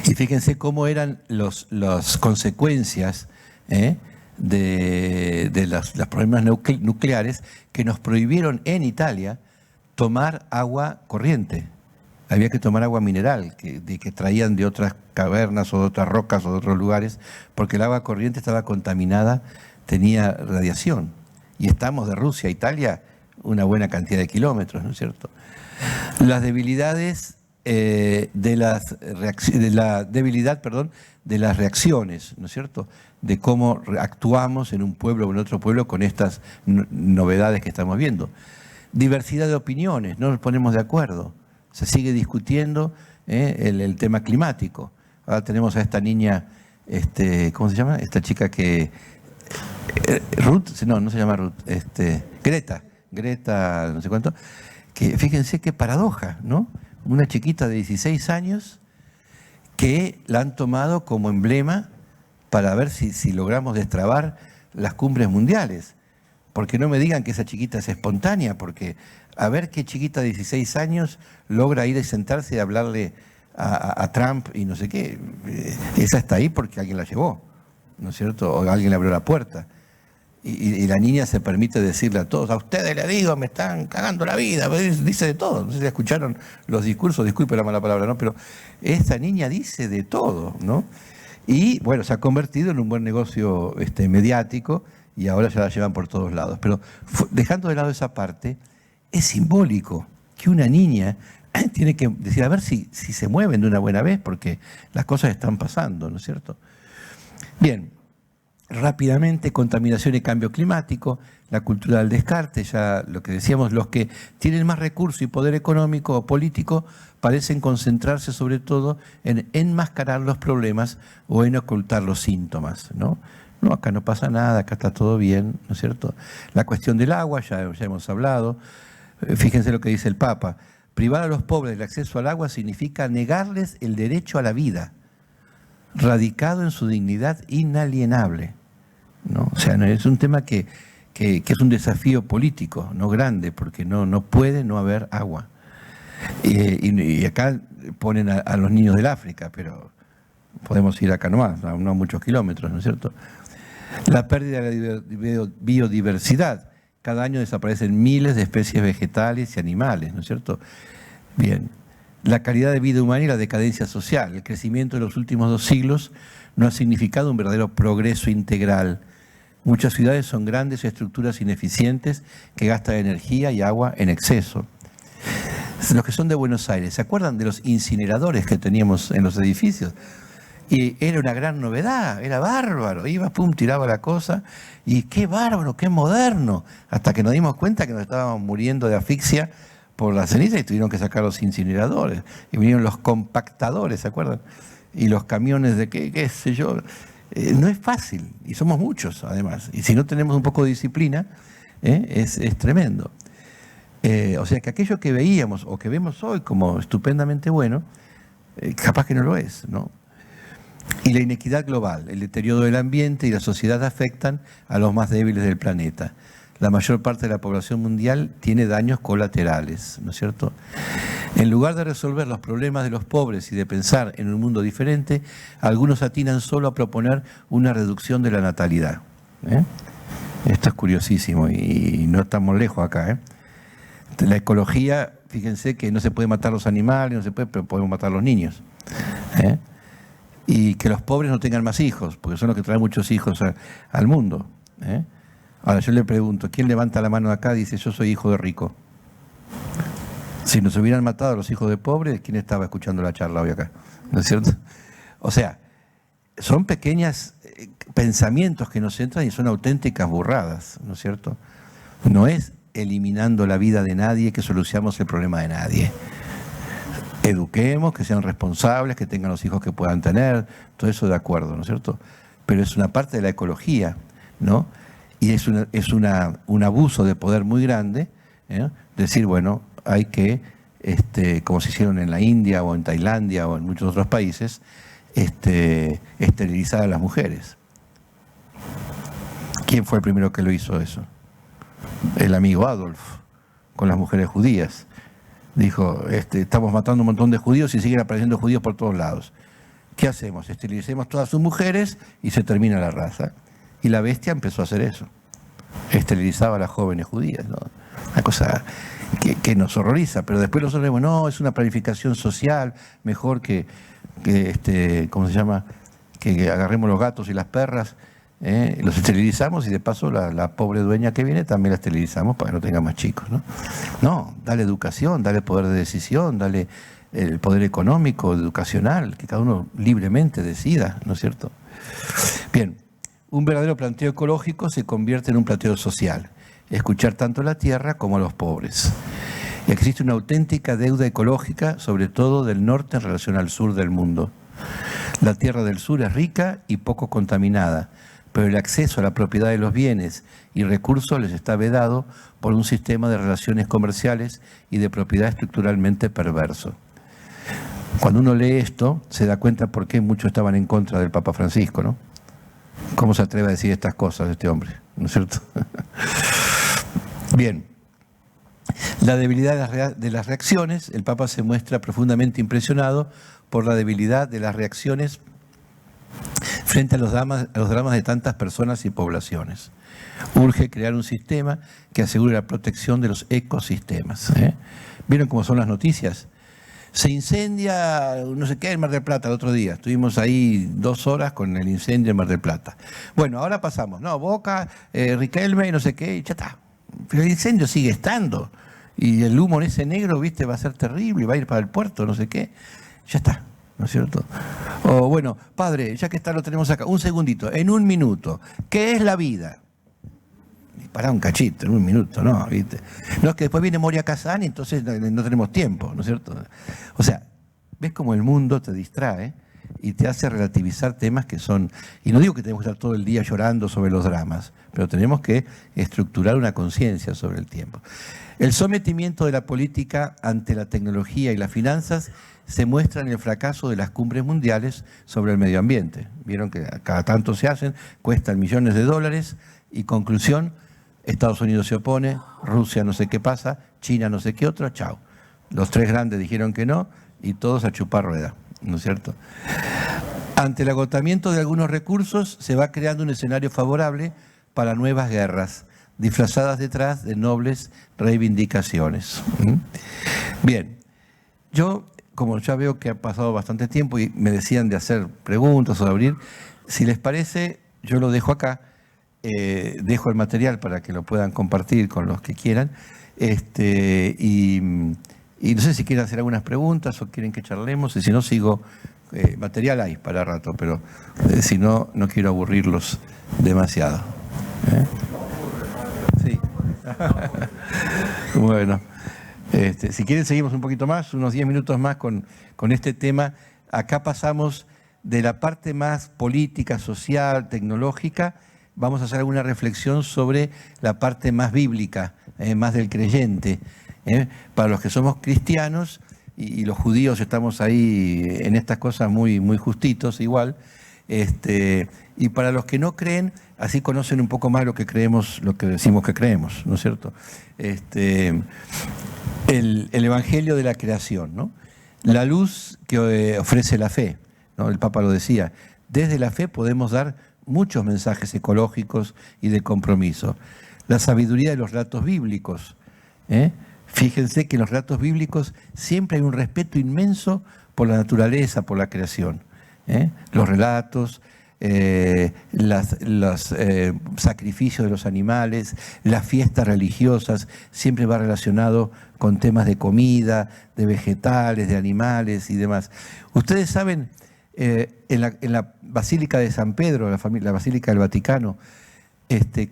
Y fíjense cómo eran las consecuencias de los problemas nucleares que nos prohibieron en Italia tomar agua corriente. Había que tomar agua mineral, que traían de otras cavernas o de otras rocas o de otros lugares, porque el agua corriente estaba contaminada, tenía radiación. Y estamos de Rusia a Italia una buena cantidad de kilómetros, ¿no es cierto? Las debilidades de la debilidad de las reacciones, ¿no es cierto? De cómo actuamos en un pueblo o en otro pueblo con estas novedades que estamos viendo. Diversidad de opiniones, no nos ponemos de acuerdo. Se sigue discutiendo el tema climático. Ahora tenemos a esta niña, ¿cómo se llama? Esta chica que... Ruth, no se llama Ruth, Greta, no sé cuánto, que fíjense qué paradoja, ¿no? Una chiquita de 16 años que la han tomado como emblema para ver si logramos destrabar las cumbres mundiales. Porque no me digan que esa chiquita es espontánea, porque a ver qué chiquita de 16 años logra ir a sentarse y hablarle a Trump y no sé qué. Esa está ahí porque alguien la llevó, ¿no es cierto? O alguien le abrió la puerta. Y la niña se permite decirle a todos, a ustedes les digo, me están cagando la vida, dice de todo. No sé si escucharon los discursos, disculpe la mala palabra, ¿no? Pero esta niña dice de todo, ¿no? Y bueno, se ha convertido en un buen negocio mediático y ahora ya la llevan por todos lados. Pero dejando de lado esa parte, es simbólico que una niña tiene que decir, a ver si se mueven de una buena vez, porque las cosas están pasando, ¿no es cierto? Bien. Rápidamente, contaminación y cambio climático, la cultura del descarte, ya lo que decíamos, los que tienen más recursos y poder económico o político parecen concentrarse sobre todo en enmascarar los problemas o en ocultar los síntomas, ¿no? No, acá no pasa nada, acá está todo bien, ¿no es cierto? La cuestión del agua, ya hemos hablado, fíjense lo que dice el Papa, privar a los pobres del acceso al agua significa negarles el derecho a la vida, radicado en su dignidad inalienable, ¿no? O sea, es un tema que es un desafío político, no grande, porque no puede no haber agua. Y acá ponen a los niños del África, pero podemos ir acá nomás, no a muchos kilómetros, ¿no es cierto? La pérdida de la biodiversidad. Cada año desaparecen miles de especies vegetales y animales, ¿no es cierto? Bien. La calidad de vida humana y la decadencia social. El crecimiento de los últimos 2 siglos no ha significado un verdadero progreso integral. Muchas ciudades son grandes estructuras ineficientes que gastan energía y agua en exceso. Los que son de Buenos Aires, ¿se acuerdan de los incineradores que teníamos en los edificios? Y era una gran novedad, era bárbaro. Iba, pum, tiraba la cosa y qué bárbaro, qué moderno. Hasta que nos dimos cuenta que nos estábamos muriendo de asfixia por la ceniza y tuvieron que sacar los incineradores. Y vinieron los compactadores, ¿se acuerdan? Y los camiones de qué sé yo. No es fácil, y somos muchos además. Y si no tenemos un poco de disciplina, es tremendo. O sea que aquello que veíamos o que vemos hoy como estupendamente bueno, capaz que no lo es, ¿no? Y la inequidad global, el deterioro del ambiente y la sociedad afectan a los más débiles del planeta. La mayor parte de la población mundial tiene daños colaterales, ¿no es cierto? En lugar de resolver los problemas de los pobres y de pensar en un mundo diferente, algunos atinan solo a proponer una reducción de la natalidad. Esto es curiosísimo y no estamos lejos acá. La ecología, fíjense que no se puede matar los animales, no se puede, pero podemos matar a los niños. Y que los pobres no tengan más hijos, porque son los que traen muchos hijos al mundo. Ahora yo le pregunto, ¿quién levanta la mano acá y dice yo soy hijo de rico? Si nos hubieran matado a los hijos de pobres, ¿quién estaba escuchando la charla hoy acá? ¿No es cierto? O sea, son pequeños pensamientos que nos entran y son auténticas burradas, ¿no es cierto? No es eliminando la vida de nadie que solucionamos el problema de nadie. Eduquemos, que sean responsables, que tengan los hijos que puedan tener, todo eso de acuerdo, ¿no es cierto? Pero es una parte de la ecología, ¿no? Y es un abuso de poder muy grande, decir, bueno, hay que, como se hicieron en la India o en Tailandia o en muchos otros países, esterilizar a las mujeres. ¿Quién fue el primero que lo hizo eso? El amigo Adolf, con las mujeres judías. Dijo, estamos matando un montón de judíos y siguen apareciendo judíos por todos lados. ¿Qué hacemos? Esterilicemos todas sus mujeres y se termina la raza. Y la bestia empezó a hacer eso. Esterilizaba a las jóvenes judías, ¿no? Una cosa que nos horroriza, pero después nosotros vemos, no, es una planificación social, mejor que ¿cómo se llama? Que agarremos los gatos y las perras, los esterilizamos y de paso la pobre dueña que viene también la esterilizamos para que no tenga más chicos, ¿no? No, dale educación, dale poder de decisión, dale el poder económico, educacional, que cada uno libremente decida, ¿no es cierto? Bien, un verdadero planteo ecológico se convierte en un planteo social, escuchar tanto a la tierra como a los pobres. Existe una auténtica deuda ecológica, sobre todo del norte en relación al sur del mundo. La tierra del sur es rica y poco contaminada, pero el acceso a la propiedad de los bienes y recursos les está vedado por un sistema de relaciones comerciales y de propiedad estructuralmente perverso. Cuando uno lee esto, se da cuenta por qué muchos estaban en contra del Papa Francisco, ¿no? ¿Cómo se atreve a decir estas cosas este hombre? ¿No es cierto? Bien. La debilidad de las reacciones, el Papa se muestra profundamente impresionado por la debilidad de las reacciones frente a los dramas de tantas personas y poblaciones. Urge crear un sistema que asegure la protección de los ecosistemas. ¿Vieron cómo son las noticias? Se incendia, no sé qué, en Mar del Plata el otro día. Estuvimos ahí 2 horas con el incendio en Mar del Plata. Bueno, ahora pasamos, no, Boca, Riquelme y no sé qué, y ya está. Pero el incendio sigue estando. Y el humo en ese negro, viste, va a ser terrible, va a ir para el puerto, no sé qué. Ya está, ¿no es cierto? O bueno, padre, ya que está, lo tenemos acá, un segundito, en 1 minuto, ¿qué es la vida? Pará un cachito, en 1 minuto, ¿no? ¿Viste? No, es que después viene Moria Kazan y entonces no tenemos tiempo, ¿no es cierto? O sea, ves cómo el mundo te distrae y te hace relativizar temas que son... Y no digo que tenemos que estar todo el día llorando sobre los dramas, pero tenemos que estructurar una conciencia sobre el tiempo. El sometimiento de la política ante la tecnología y las finanzas se muestra en el fracaso de las cumbres mundiales sobre el medio ambiente. Vieron que cada tanto se hacen, cuestan millones de dólares y conclusión, Estados Unidos se opone, Rusia no sé qué pasa, China no sé qué otro, chao. Los 3 grandes dijeron que no y todos a chupar rueda, ¿no es cierto? Ante el agotamiento de algunos recursos se va creando un escenario favorable para nuevas guerras, disfrazadas detrás de nobles reivindicaciones. Bien, yo, como ya veo que ha pasado bastante tiempo y me decían de hacer preguntas o de abrir, si les parece, yo lo dejo acá. Dejo el material para que lo puedan compartir con los que quieran y no sé si quieren hacer algunas preguntas o quieren que charlemos y si no sigo, material hay para rato, pero si no, no quiero aburrirlos demasiado. Sí. Bueno, si quieren seguimos un poquito más, unos 10 minutos más con este tema. Acá pasamos de la parte más política, social, tecnológica. Vamos a hacer alguna reflexión sobre la parte más bíblica, más del creyente. Para los que somos cristianos y los judíos estamos ahí en estas cosas muy, muy justitos igual, y para los que no creen, así conocen un poco más lo que creemos, lo que decimos que creemos, ¿no es cierto? El Evangelio de la creación, ¿no? La luz que ofrece la fe, ¿no? El Papa lo decía, desde la fe podemos dar muchos mensajes ecológicos y de compromiso. La sabiduría de los relatos bíblicos, Fíjense que en los relatos bíblicos siempre hay un respeto inmenso por la naturaleza, por la creación. Los relatos, los sacrificios de los animales, las fiestas religiosas, siempre va relacionado con temas de comida, de vegetales, de animales y demás. Ustedes saben, en la Basílica de San Pedro, la Basílica del Vaticano,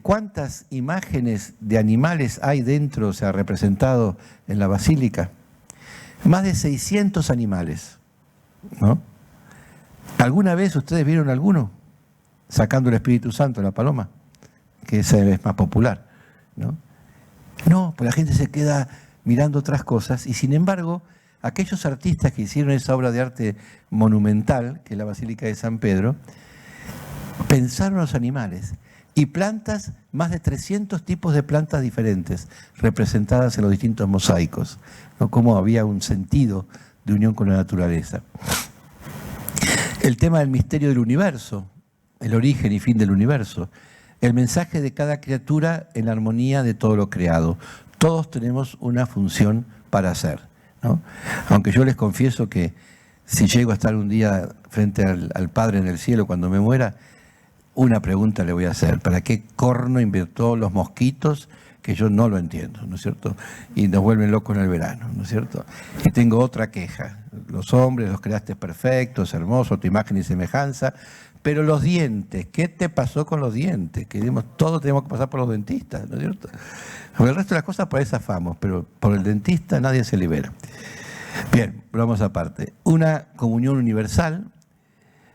¿cuántas imágenes de animales hay dentro, o sea, representados en la basílica? Más de 600 animales, ¿no? ¿Alguna vez ustedes vieron alguno? Sacando el Espíritu Santo, la paloma, que esa es más popular, ¿no? No, pues la gente se queda mirando otras cosas y sin embargo, aquellos artistas que hicieron esa obra de arte monumental, que es la Basílica de San Pedro, pensaron los animales. Y plantas, más de 300 tipos de plantas diferentes, representadas en los distintos mosaicos, ¿no? Cómo había un sentido de unión con la naturaleza. El tema del misterio del universo, el origen y fin del universo, el mensaje de cada criatura en la armonía de todo lo creado. Todos tenemos una función para hacer, ¿no? Aunque yo les confieso que si llego a estar un día frente al Padre en el cielo cuando me muera, una pregunta le voy a hacer: ¿para qué corno inventó los mosquitos? Que yo no lo entiendo, ¿no es cierto? Y nos vuelven locos en el verano, ¿no es cierto? Y tengo otra queja: los hombres los creaste perfectos, hermosos, tu imagen y semejanza, pero los dientes, ¿qué te pasó con los dientes? Que todos tenemos que pasar por los dentistas, ¿no es cierto? Por el resto de las cosas por ahí zafamos, pero por el dentista nadie se libera. Bien, vamos aparte. Una comunión universal,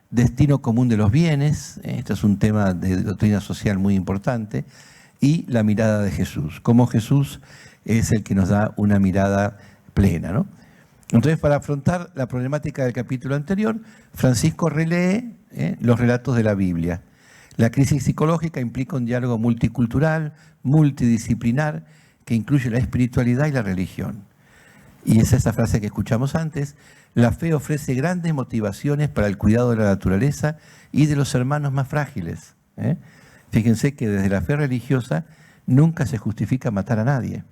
destino común de los bienes, esto es un tema de doctrina social muy importante, y la mirada de Jesús, cómo Jesús es el que nos da una mirada plena, ¿no? Entonces, para afrontar la problemática del capítulo anterior, Francisco relee los relatos de la Biblia. La crisis psicológica implica un diálogo multicultural, multidisciplinar, que incluye la espiritualidad y la religión. Y es esa frase que escuchamos antes: la fe ofrece grandes motivaciones para el cuidado de la naturaleza y de los hermanos más frágiles. Fíjense que desde la fe religiosa nunca se justifica matar a nadie.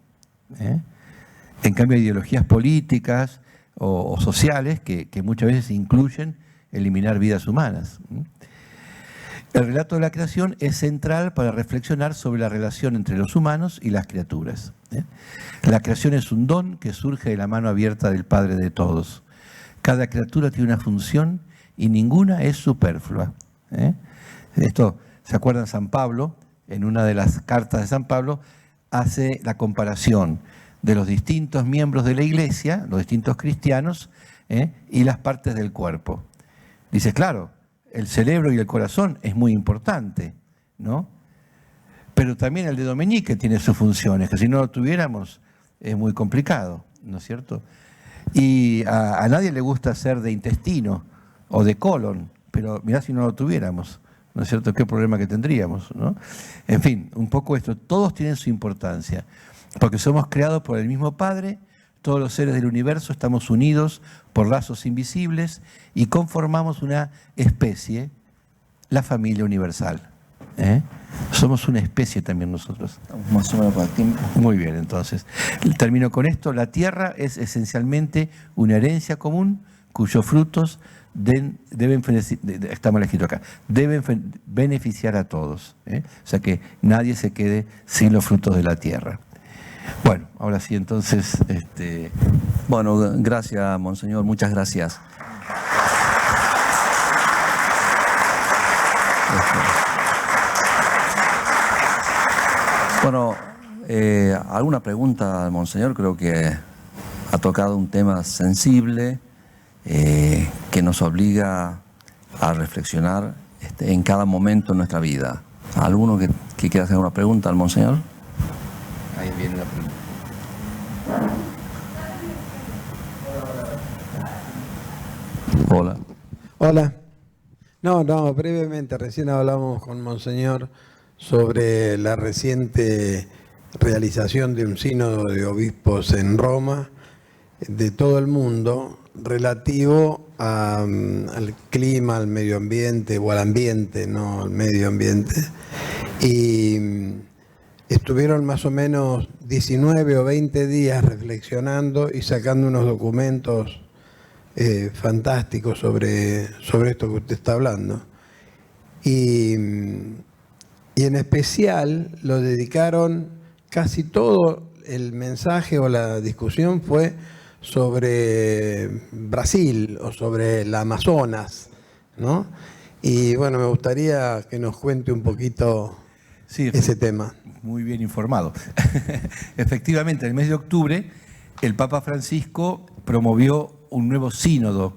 En cambio, hay ideologías políticas o sociales que muchas veces incluyen eliminar vidas humanas. El relato de la creación es central para reflexionar sobre la relación entre los humanos y las criaturas. La creación es un don que surge de la mano abierta del Padre de todos. Cada criatura tiene una función y ninguna es superflua. Esto, ¿se acuerdan? San Pablo, en una de las cartas de San Pablo, hace la comparación de los distintos miembros de la iglesia, los distintos cristianos, y las partes del cuerpo. Dice, claro, el cerebro y el corazón es muy importante, ¿no? Pero también el dedo meñique tiene sus funciones, que si no lo tuviéramos es muy complicado, ¿no es cierto? Y a nadie le gusta ser de intestino o de colon, pero mirá si no lo tuviéramos, ¿no es cierto? ¿Qué problema que tendríamos, ¿no? En fin, un poco esto, todos tienen su importancia, porque somos creados por el mismo Padre, todos los seres del universo estamos unidos por lazos invisibles y conformamos una especie, la familia universal. Somos una especie también nosotros. Estamos más o menos para el tiempo. Muy bien, entonces. Termino con esto. La tierra es esencialmente una herencia común cuyos frutos deben beneficiar a todos. O sea que nadie se quede sin los frutos de la tierra. Bueno, ahora sí, entonces... Bueno, gracias, Monseñor, muchas gracias. Bueno, alguna pregunta al Monseñor. Creo que ha tocado un tema sensible que nos obliga a reflexionar en cada momento de nuestra vida. ¿Alguno que quiera hacer una pregunta al Monseñor? Ahí viene la pregunta. Hola. Hola. No, brevemente, recién hablamos con Monseñor sobre la reciente realización de un sínodo de obispos en Roma, de todo el mundo, relativo al clima, al medio ambiente, o al ambiente, no al medio ambiente. Y estuvieron más o menos 19 o 20 días reflexionando y sacando unos documentos fantásticos sobre esto que usted está hablando. Y en especial lo dedicaron, casi todo el mensaje o la discusión fue sobre Brasil o sobre el Amazonas, ¿no? Y bueno, me gustaría que nos cuente un poquito ese tema. Muy bien informado. Efectivamente, en el mes de octubre, el Papa Francisco promovió un nuevo sínodo.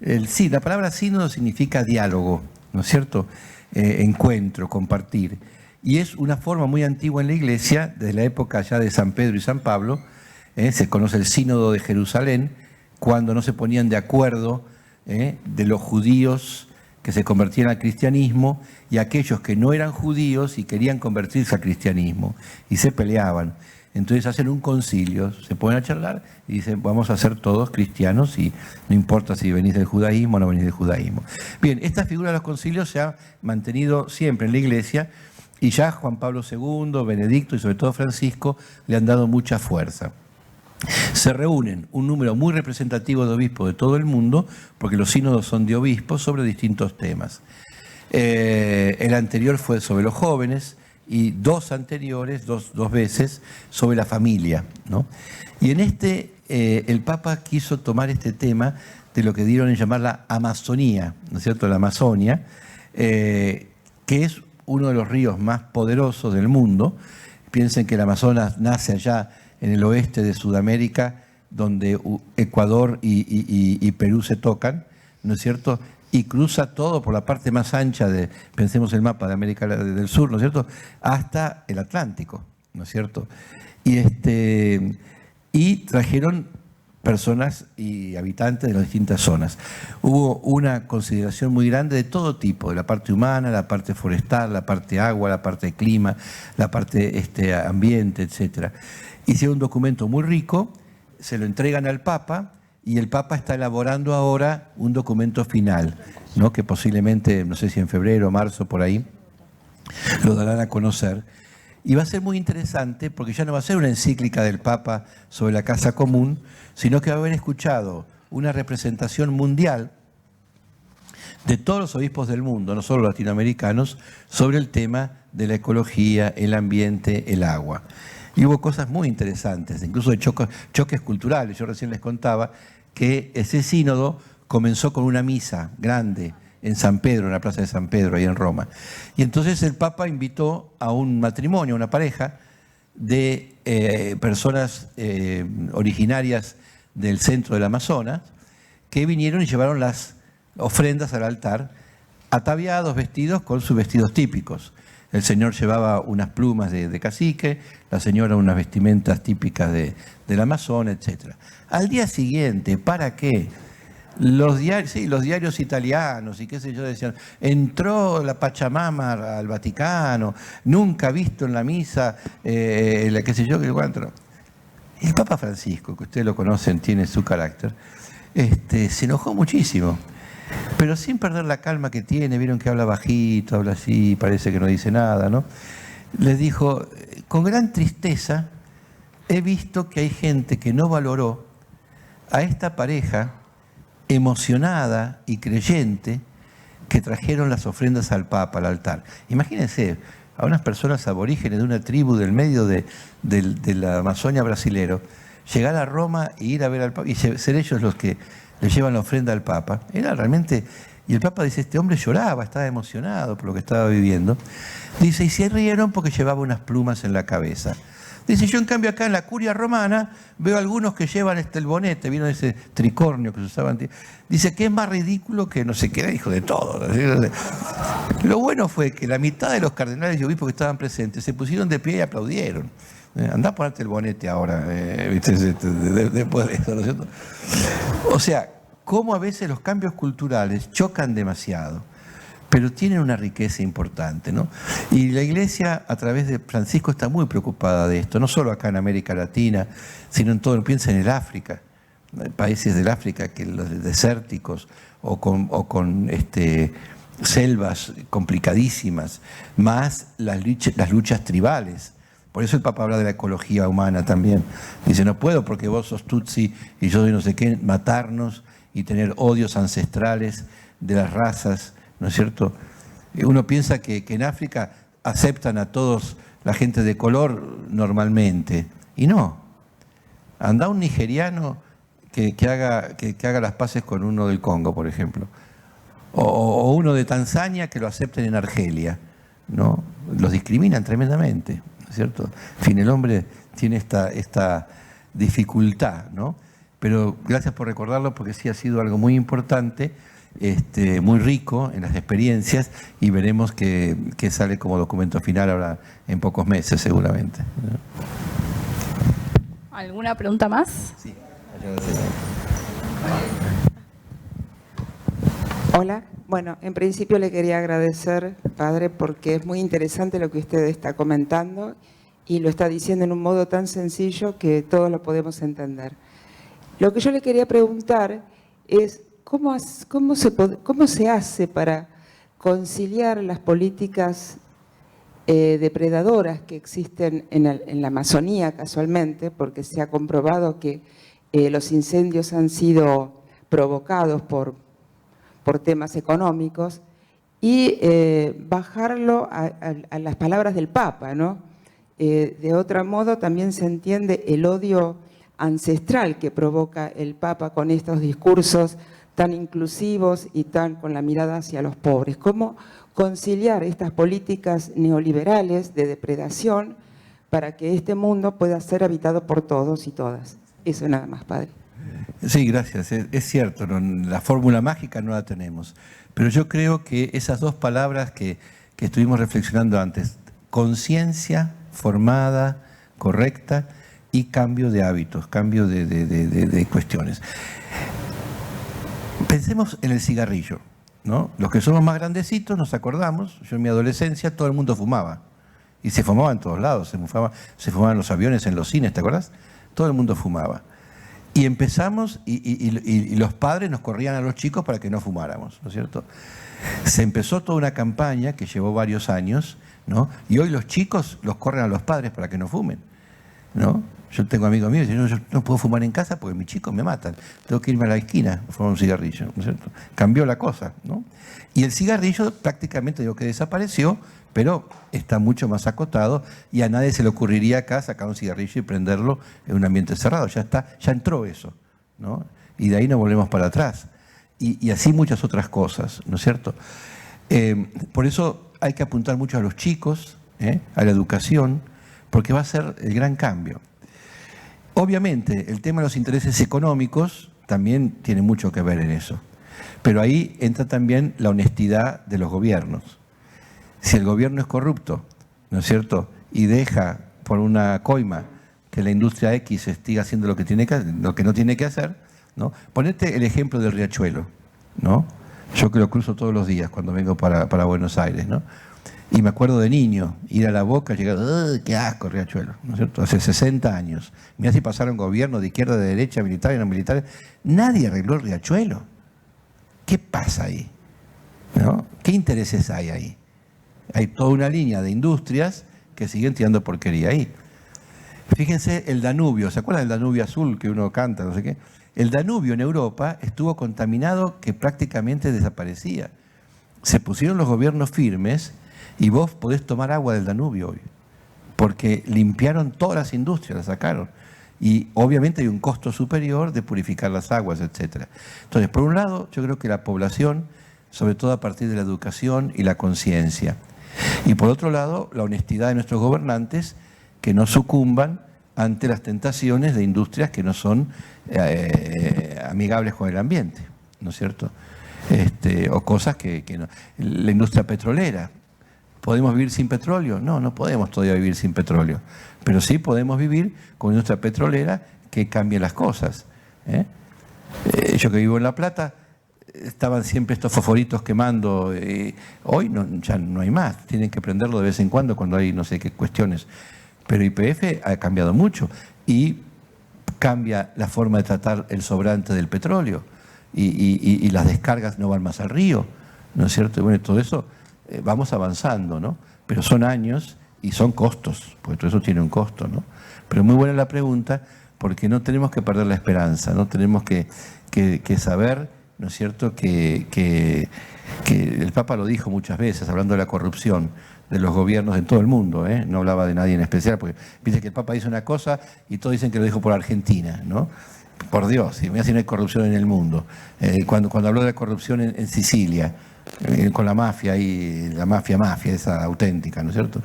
La palabra sínodo significa diálogo, ¿no es cierto? Encuentro, compartir. Y es una forma muy antigua en la Iglesia, desde la época ya de San Pedro y San Pablo. Se conoce el sínodo de Jerusalén, cuando no se ponían de acuerdo de los judíos que se convertían al cristianismo y aquellos que no eran judíos y querían convertirse al cristianismo, y se peleaban. Entonces hacen un concilio, se ponen a charlar y dicen, vamos a ser todos cristianos y no importa si venís del judaísmo o no venís del judaísmo. Bien, esta figura de los concilios se ha mantenido siempre en la Iglesia y ya Juan Pablo II, Benedicto y sobre todo Francisco le han dado mucha fuerza. Se reúnen un número muy representativo de obispos de todo el mundo, porque los sínodos son de obispos sobre distintos temas. El anterior fue sobre los jóvenes, y dos anteriores, dos veces, sobre la familia, ¿no? Y en el Papa quiso tomar este tema de lo que dieron en llamar la Amazonía, ¿no es cierto?, la Amazonia, que es uno de los ríos más poderosos del mundo. Piensen que el Amazonas nace allá en el oeste de Sudamérica, donde Ecuador y Perú se tocan, ¿no es cierto?, y cruza todo por la parte más ancha pensemos el mapa de América del Sur, ¿no es cierto?, hasta el Atlántico, ¿no es cierto? Y trajeron personas y habitantes de las distintas zonas. Hubo una consideración muy grande de todo tipo, de la parte humana, la parte forestal, la parte agua, la parte clima, la parte ambiente, etc. Hicieron un documento muy rico, se lo entregan al Papa, y el Papa está elaborando ahora un documento final, ¿no?, que posiblemente, no sé si en febrero o marzo, por ahí, lo darán a conocer. Y va a ser muy interesante porque ya no va a ser una encíclica del Papa sobre la casa común, sino que va a haber escuchado una representación mundial de todos los obispos del mundo, no solo latinoamericanos, sobre el tema de la ecología, el ambiente, el agua. Y hubo cosas muy interesantes, incluso de choques culturales. Yo recién les contaba que ese sínodo comenzó con una misa grande en San Pedro, en la plaza de San Pedro, ahí en Roma. Y entonces el Papa invitó a un matrimonio, a una pareja de personas originarias del centro del Amazonas, que vinieron y llevaron las ofrendas al altar, ataviados, vestidos con sus vestidos típicos. El señor llevaba unas plumas de cacique, la señora unas vestimentas típicas del Amazonas, etc. Al día siguiente, ¿para qué? Los diarios italianos y qué sé yo decían, entró la Pachamama al Vaticano, nunca visto en la misa, qué sé yo, qué cuánto. El Papa Francisco, que ustedes lo conocen, tiene su carácter, se enojó muchísimo. Pero sin perder la calma que tiene, vieron que habla bajito, habla así, parece que no dice nada, ¿no? Les dijo, con gran tristeza he visto que hay gente que no valoró a esta pareja emocionada y creyente que trajeron las ofrendas al Papa, al altar. Imagínense a unas personas aborígenes de una tribu del medio de la Amazonia brasilero, llegar a Roma e ir a ver al Papa, y ser ellos los que le llevan la ofrenda al Papa. Era realmente, Y el Papa dice, este hombre lloraba, estaba emocionado por lo que estaba viviendo. Dice, y se rieron porque llevaba unas plumas en la cabeza. Dice, yo en cambio acá en la curia romana veo algunos que llevan el bonete, ¿vieron ese tricornio que se usaba antes? Dice que es más ridículo que no sé qué, hijo de todo. Lo bueno fue que la mitad de los cardenales y obispos que estaban presentes se pusieron de pie y aplaudieron. Andá a ponerte el bonete ahora, después de esto, ¿no es cierto? O sea, cómo a veces los cambios culturales chocan demasiado, pero tienen una riqueza importante, ¿no? Y la Iglesia, a través de Francisco, está muy preocupada de esto, no solo acá en América Latina, sino en todo. Piensa en el África, países del África, que los desérticos o con selvas complicadísimas, más las luchas tribales. Por eso el Papa habla de la ecología humana también. Dice, no puedo porque vos sos Tutsi y yo soy no sé qué, matarnos y tener odios ancestrales de las razas, ¿no es cierto? Uno piensa que en África aceptan a todos la gente de color normalmente, y no. Anda un nigeriano que haga las paces con uno del Congo, por ejemplo, o uno de Tanzania que lo acepten en Argelia, ¿no? Los discriminan tremendamente, ¿no es cierto? En fin, el hombre tiene esta dificultad, ¿no? Pero gracias por recordarlo, porque sí ha sido algo muy importante, muy rico en las experiencias, y veremos que sale como documento final ahora en pocos meses seguramente. ¿Alguna pregunta más? Sí. Hola. Bueno, en principio le quería agradecer, padre, porque es muy interesante lo que usted está comentando y lo está diciendo en un modo tan sencillo que todos lo podemos entender. Lo que yo le quería preguntar es ¿cómo se hace para conciliar las políticas depredadoras que existen en la Amazonía casualmente, porque se ha comprobado que los incendios han sido provocados por temas económicos, y bajarlo a las palabras del Papa, ¿no? De otro modo también se entiende el odio ancestral que provoca el Papa con estos discursos tan inclusivos y tan con la mirada hacia los pobres. ¿Cómo conciliar estas políticas neoliberales de depredación para que este mundo pueda ser habitado por todos y todas? Eso nada más, padre. Sí, gracias. Es cierto, la fórmula mágica no la tenemos. Pero yo creo que esas dos palabras que estuvimos reflexionando antes, conciencia formada, correcta, y cambio de hábitos, cambio de cuestiones. Pensemos en el cigarrillo, ¿no? Los que somos más grandecitos nos acordamos, yo en mi adolescencia todo el mundo fumaba. Y se fumaba en todos lados, se fumaba en los aviones, en los cines, ¿te acuerdas? Todo el mundo fumaba. Y empezamos, y los padres nos corrían a los chicos para que no fumáramos, ¿no es cierto? Se empezó toda una campaña que llevó varios años, ¿no? Y hoy los chicos los corren a los padres para que no fumen, ¿no? Yo tengo amigos míos que dicen, yo no puedo fumar en casa porque mis chicos me matan. Tengo que irme a la esquina a fumar un cigarrillo, ¿no es cierto? Cambió la cosa, ¿no? Y el cigarrillo prácticamente digo que desapareció, pero está mucho más acotado y a nadie se le ocurriría acá sacar un cigarrillo y prenderlo en un ambiente cerrado. Ya está, ya entró eso, ¿no? Y de ahí no volvemos para atrás. Y así muchas otras cosas, ¿no es cierto? Por eso hay que apuntar mucho a los chicos, a la educación, porque va a ser el gran cambio. Obviamente, el tema de los intereses económicos también tiene mucho que ver en eso. Pero ahí entra también la honestidad de los gobiernos. Si el gobierno es corrupto, ¿no es cierto?, y deja por una coima que la industria X siga haciendo lo que no tiene que hacer, ¿no? Ponete el ejemplo del riachuelo, ¿no? Yo que lo cruzo todos los días cuando vengo para Buenos Aires, ¿no? Y me acuerdo de niño, ir a la Boca, llegar, ¡qué asco riachuelo!, ¿no es cierto? Hace 60 años. Mirá si pasaron gobiernos de izquierda, de derecha, militares, no militares. Nadie arregló el riachuelo. ¿Qué pasa ahí? ¿No? ¿Qué intereses hay ahí? Hay toda una línea de industrias que siguen tirando porquería ahí. Fíjense el Danubio, ¿se acuerdan del Danubio azul que uno canta, no sé qué? El Danubio en Europa estuvo contaminado que prácticamente desaparecía. Se pusieron los gobiernos firmes y vos podés tomar agua del Danubio hoy, porque limpiaron todas las industrias, las sacaron. Y obviamente hay un costo superior de purificar las aguas, etc. Entonces, por un lado, yo creo que la población sobre todo a partir de la educación y la conciencia. Y por otro lado, la honestidad de nuestros gobernantes, que no sucumban ante las tentaciones de industrias que no son amigables con el ambiente, ¿no es cierto? O cosas que no. La industria petrolera. ¿Podemos vivir sin petróleo? No, no podemos todavía vivir sin petróleo. Pero sí podemos vivir con una industria petrolera que cambie las cosas. Yo que vivo en La Plata, estaban siempre estos fosforitos quemando. Hoy no, ya no hay más. Tienen que prenderlo de vez en cuando hay no sé qué cuestiones. Pero YPF ha cambiado mucho y cambia la forma de tratar el sobrante del petróleo. Y las descargas no van más al río, ¿no es cierto? Y bueno, todo eso vamos avanzando, ¿no? Pero son años y son costos, porque todo eso tiene un costo, ¿no? Pero muy buena la pregunta, porque no tenemos que perder la esperanza, no tenemos que saber, ¿no es cierto?, que el Papa lo dijo muchas veces, hablando de la corrupción de los gobiernos en todo el mundo, no hablaba de nadie en especial, porque dice que el Papa dice una cosa y todos dicen que lo dijo por Argentina, ¿no? Por Dios, si me hacen hay corrupción en el mundo. Cuando habló de la corrupción en Sicilia, con la mafia, y la mafia esa auténtica, ¿no es cierto?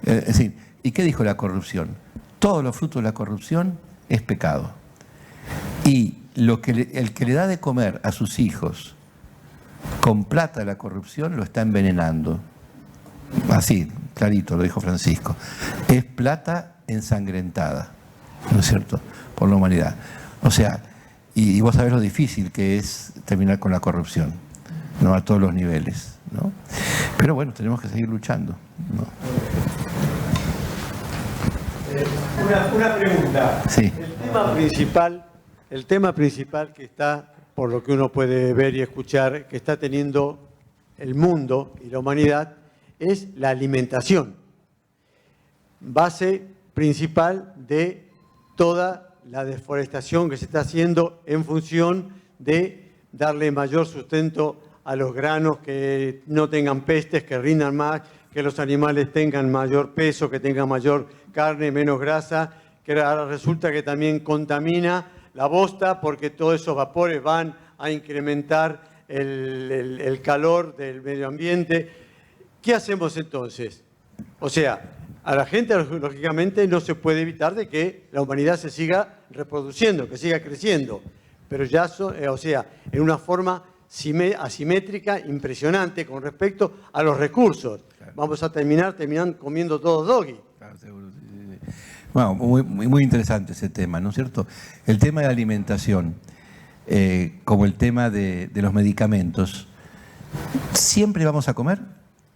Es decir, ¿y qué dijo la corrupción? Todos los frutos de la corrupción es pecado. Y el que le da de comer a sus hijos con plata de la corrupción lo está envenenando. Así, clarito, lo dijo Francisco. Es plata ensangrentada, ¿no es cierto?, por la humanidad. O sea, y vos sabés lo difícil que es terminar con la corrupción, ¿no?, a todos los niveles, ¿no? Pero bueno, tenemos que seguir luchando, ¿no? Una pregunta. Sí. El tema principal que está, por lo que uno puede ver y escuchar, que está teniendo el mundo y la humanidad, es la alimentación. Base principal de toda la deforestación que se está haciendo en función de darle mayor sustento a los granos, que no tengan pestes, que rindan más, que los animales tengan mayor peso, que tengan mayor carne, menos grasa, que ahora resulta que también contamina la bosta porque todos esos vapores van a incrementar el calor del medio ambiente. ¿Qué hacemos entonces? O sea, a la gente, lógicamente, no se puede evitar de que la humanidad se siga reproduciendo, que siga creciendo, pero ya, o sea, en una forma asimétrica, impresionante con respecto a los recursos. Claro. Vamos a terminar comiendo todos doggy. Claro, seguro, sí. Bueno, muy interesante ese tema, ¿no es cierto? El tema de la alimentación, como el tema de los medicamentos, siempre vamos a comer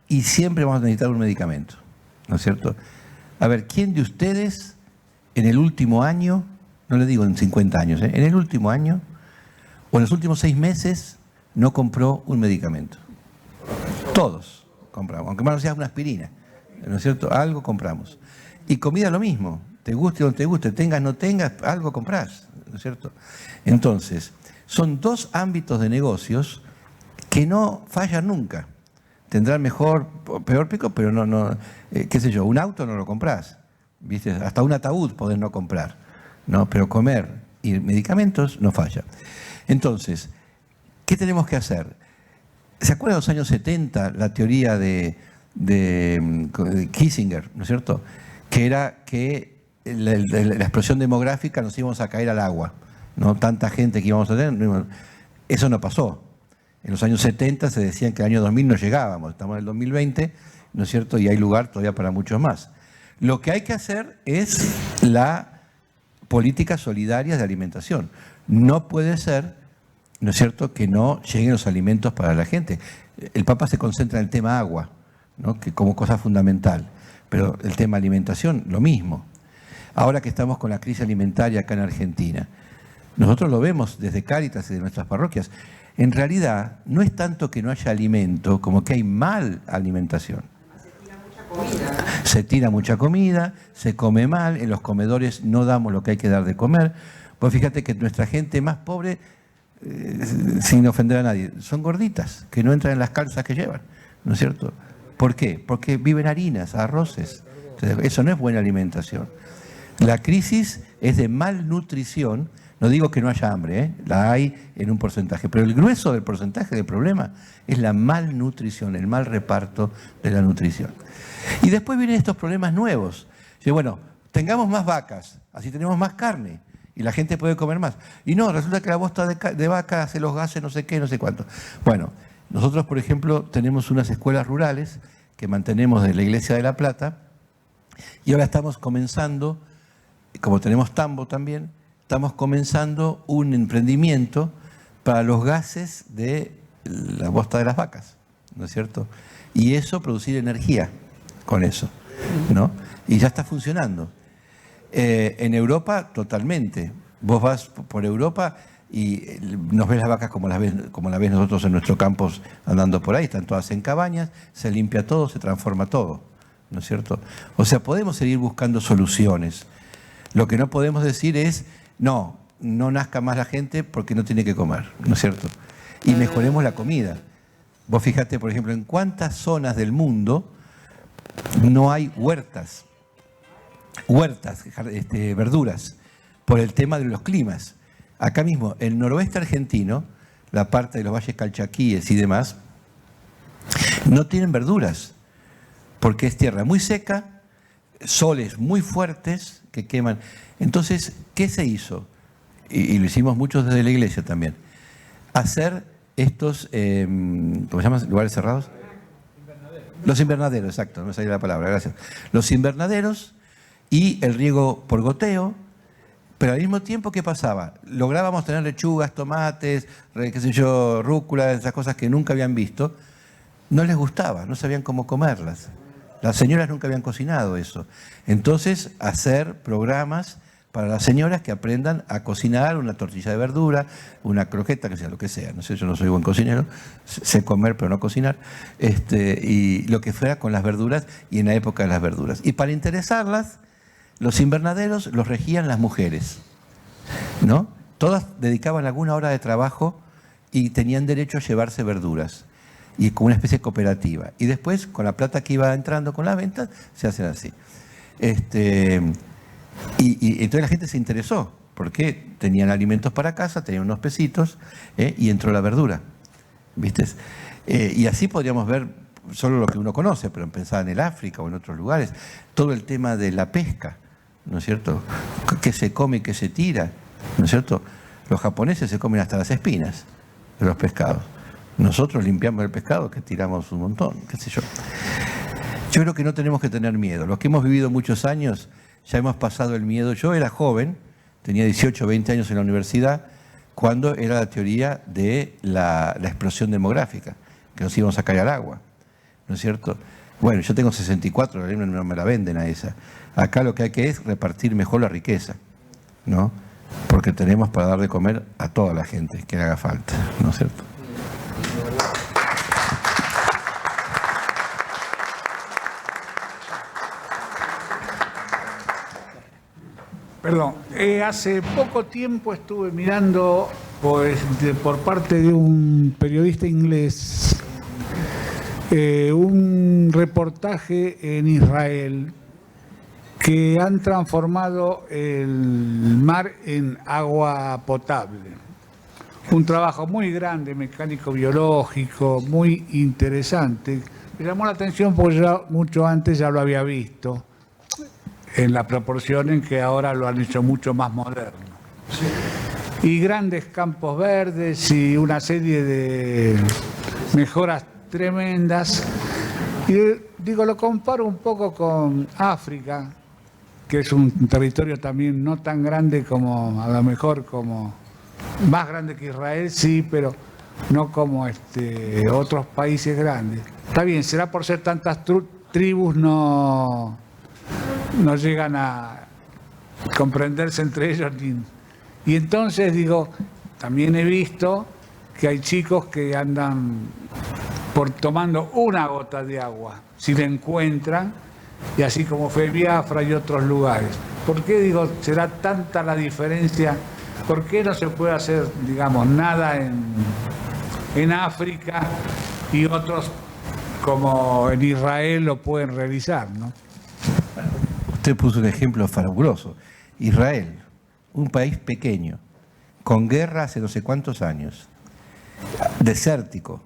y siempre vamos a necesitar un medicamento, ¿no es cierto? A ver, ¿quién de ustedes en el último año, no le digo en 50 años, en el último año o en los últimos 6 meses no compró un medicamento? Todos compramos, aunque más no sea una aspirina, ¿no es cierto? Algo compramos. Y comida lo mismo, te guste o no te guste, tengas o no tengas, algo comprás, ¿no es cierto? Entonces, son 2 ámbitos de negocios que no fallan nunca. Tendrán mejor o peor pico, pero no qué sé yo, un auto no lo comprás, ¿viste? Hasta un ataúd podés no comprar, ¿no? Pero comer y medicamentos no falla. Entonces, ¿qué tenemos que hacer? ¿Se acuerdan de los años 70 la teoría de Kissinger, ¿no es cierto? Que era que la explosión demográfica nos íbamos a caer al agua, ¿no? Tanta gente que íbamos a tener. Eso no pasó. En los años 70 se decían que el año 2000 no llegábamos, estamos en el 2020, ¿no es cierto? Y hay lugar todavía para muchos más. Lo que hay que hacer es la política solidaria de alimentación. No puede ser, ¿no es cierto?, que no lleguen los alimentos para la gente. El Papa se concentra en el tema agua, ¿no?, que como cosa fundamental, pero el tema alimentación, lo mismo. Ahora que estamos con la crisis alimentaria acá en Argentina, nosotros lo vemos desde Cáritas y de nuestras parroquias. En realidad, no es tanto que no haya alimento, como que hay mal alimentación. Se tira mucha comida, se come mal, en los comedores no damos lo que hay que dar de comer. Pues fíjate que nuestra gente más pobre, sin ofender a nadie, son gorditas, que no entran en las calzas que llevan, ¿no es cierto? ¿Por qué? Porque viven harinas, arroces. Entonces, eso no es buena alimentación. La crisis es de malnutrición No digo que no haya hambre, la hay en un porcentaje, pero el grueso del porcentaje del problema es la malnutrición, el mal reparto de la nutrición. Y después vienen estos problemas nuevos. Bueno, tengamos más vacas, así tenemos más carne y la gente puede comer más. Y no, resulta que la bosta de vaca hace los gases, no sé qué, no sé cuánto. Bueno, nosotros, por ejemplo, tenemos unas escuelas rurales que mantenemos de la Iglesia de La Plata y ahora estamos comenzando, como tenemos tambo también, estamos comenzando un emprendimiento para los gases de la bosta de las vacas, ¿no es cierto? Y eso, producir energía con eso, ¿no? Y ya está funcionando. En Europa, totalmente. Vos vas por Europa y nos ves las vacas como la ves nosotros en nuestros campos andando por ahí, están todas en cabañas, se limpia todo, se transforma todo, ¿no es cierto? O sea, podemos seguir buscando soluciones. Lo que no podemos decir es, no nazca más la gente porque no tiene que comer, ¿no es cierto? Y mejoremos la comida. Vos fíjate, por ejemplo, en cuántas zonas del mundo no hay huertas, verduras, por el tema de los climas. Acá mismo, el noroeste argentino, la parte de los valles calchaquíes y demás, no tienen verduras, porque es tierra muy seca, soles muy fuertes que queman. Entonces, ¿qué se hizo? Y lo hicimos muchos desde la iglesia también. Hacer estos, ¿cómo se llaman? ¿Lugares cerrados? Los invernaderos, exacto, no me salía la palabra, gracias. Los invernaderos y el riego por goteo, pero al mismo tiempo, ¿qué pasaba? Lográbamos tener lechugas, tomates, qué sé yo, rúcula, esas cosas que nunca habían visto. No les gustaba, no sabían cómo comerlas. Las señoras nunca habían cocinado eso. Entonces, hacer programas para las señoras que aprendan a cocinar una tortilla de verdura, una croqueta, que sea lo que sea. No sé, yo no soy buen cocinero, sé comer pero no cocinar. Y lo que fuera con las verduras y en la época de las verduras. Y para interesarlas, los invernaderos los regían las mujeres, ¿no? Todas dedicaban alguna hora de trabajo y tenían derecho a llevarse verduras. Y con una especie de cooperativa. Y después, con la plata que iba entrando con las ventas, se hacen así. Y entonces la gente se interesó, porque tenían alimentos para casa, tenían unos pesitos, y entró la verdura. ¿Viste? Y así podríamos ver solo lo que uno conoce, pero pensaba en el África o en otros lugares, todo el tema de la pesca, ¿no es cierto? ¿Qué se come y qué se tira? ¿No es cierto? Los japoneses se comen hasta las espinas de los pescados. Nosotros limpiamos el pescado, que tiramos un montón, qué sé yo. Yo creo que no tenemos que tener miedo. Los que hemos vivido muchos años, ya hemos pasado el miedo. Yo era joven, tenía 18 o 20 años en la universidad, cuando era la teoría de la explosión demográfica, que nos íbamos a caer al agua, ¿no es cierto? Bueno, yo tengo 64, no me la venden a esa. Acá lo que hay que es repartir mejor la riqueza, ¿no? Porque tenemos para dar de comer a toda la gente que le haga falta, ¿no es cierto? Perdón, hace poco tiempo estuve mirando por parte de un periodista inglés un reportaje en Israel que han transformado el mar en agua potable. Un trabajo muy grande, mecánico-biológico, muy interesante. Me llamó la atención porque yo mucho antes ya lo había visto, en la proporción en que ahora lo han hecho mucho más moderno. Y grandes campos verdes y una serie de mejoras tremendas. Y digo, lo comparo un poco con África, que es un territorio también no tan grande como, a lo mejor como, más grande que Israel, sí, pero no como otros países grandes. Está bien, será por ser tantas tribus no llegan a comprenderse entre ellos. Y entonces digo, también he visto que hay chicos que andan tomando una gota de agua, si la encuentran, y así como fue Biafra y otros lugares. ¿Por qué digo, será tanta la diferencia? ¿Por qué no se puede hacer, digamos, nada en África y otros como en Israel lo pueden realizar, ¿no? Usted puso un ejemplo fabuloso. Israel, un país pequeño, con guerra hace no sé cuántos años, desértico,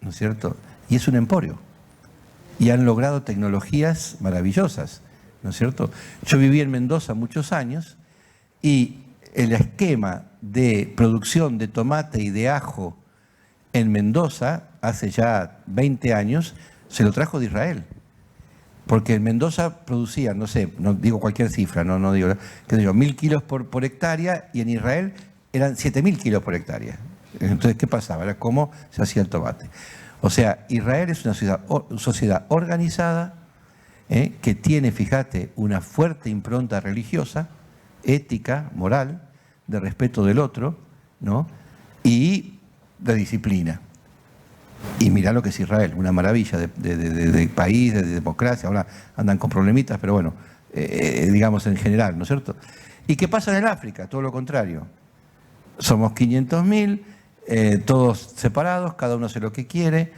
¿no es cierto? Y es un emporio. Y han logrado tecnologías maravillosas, ¿no es cierto? Yo viví en Mendoza muchos años y el esquema de producción de tomate y de ajo en Mendoza, hace ya 20 años, se lo trajo de Israel. Porque en Mendoza producían, no sé, no digo cualquier cifra, no digo, qué sé yo, 1.000 kilos por hectárea, y en Israel eran 7.000 kilos por hectárea. Entonces, ¿qué pasaba? Era cómo se hacía el tomate. O sea, Israel es una sociedad organizada, que tiene, fíjate, una fuerte impronta religiosa, ética, moral, de respeto del otro, ¿no? Y de disciplina. Y mirá lo que es Israel, una maravilla de país, de democracia. Ahora andan con problemitas, pero bueno, digamos en general, ¿no es cierto? ¿Y qué pasa en el África? Todo lo contrario. Somos 500.000, todos separados, cada uno hace lo que quiere.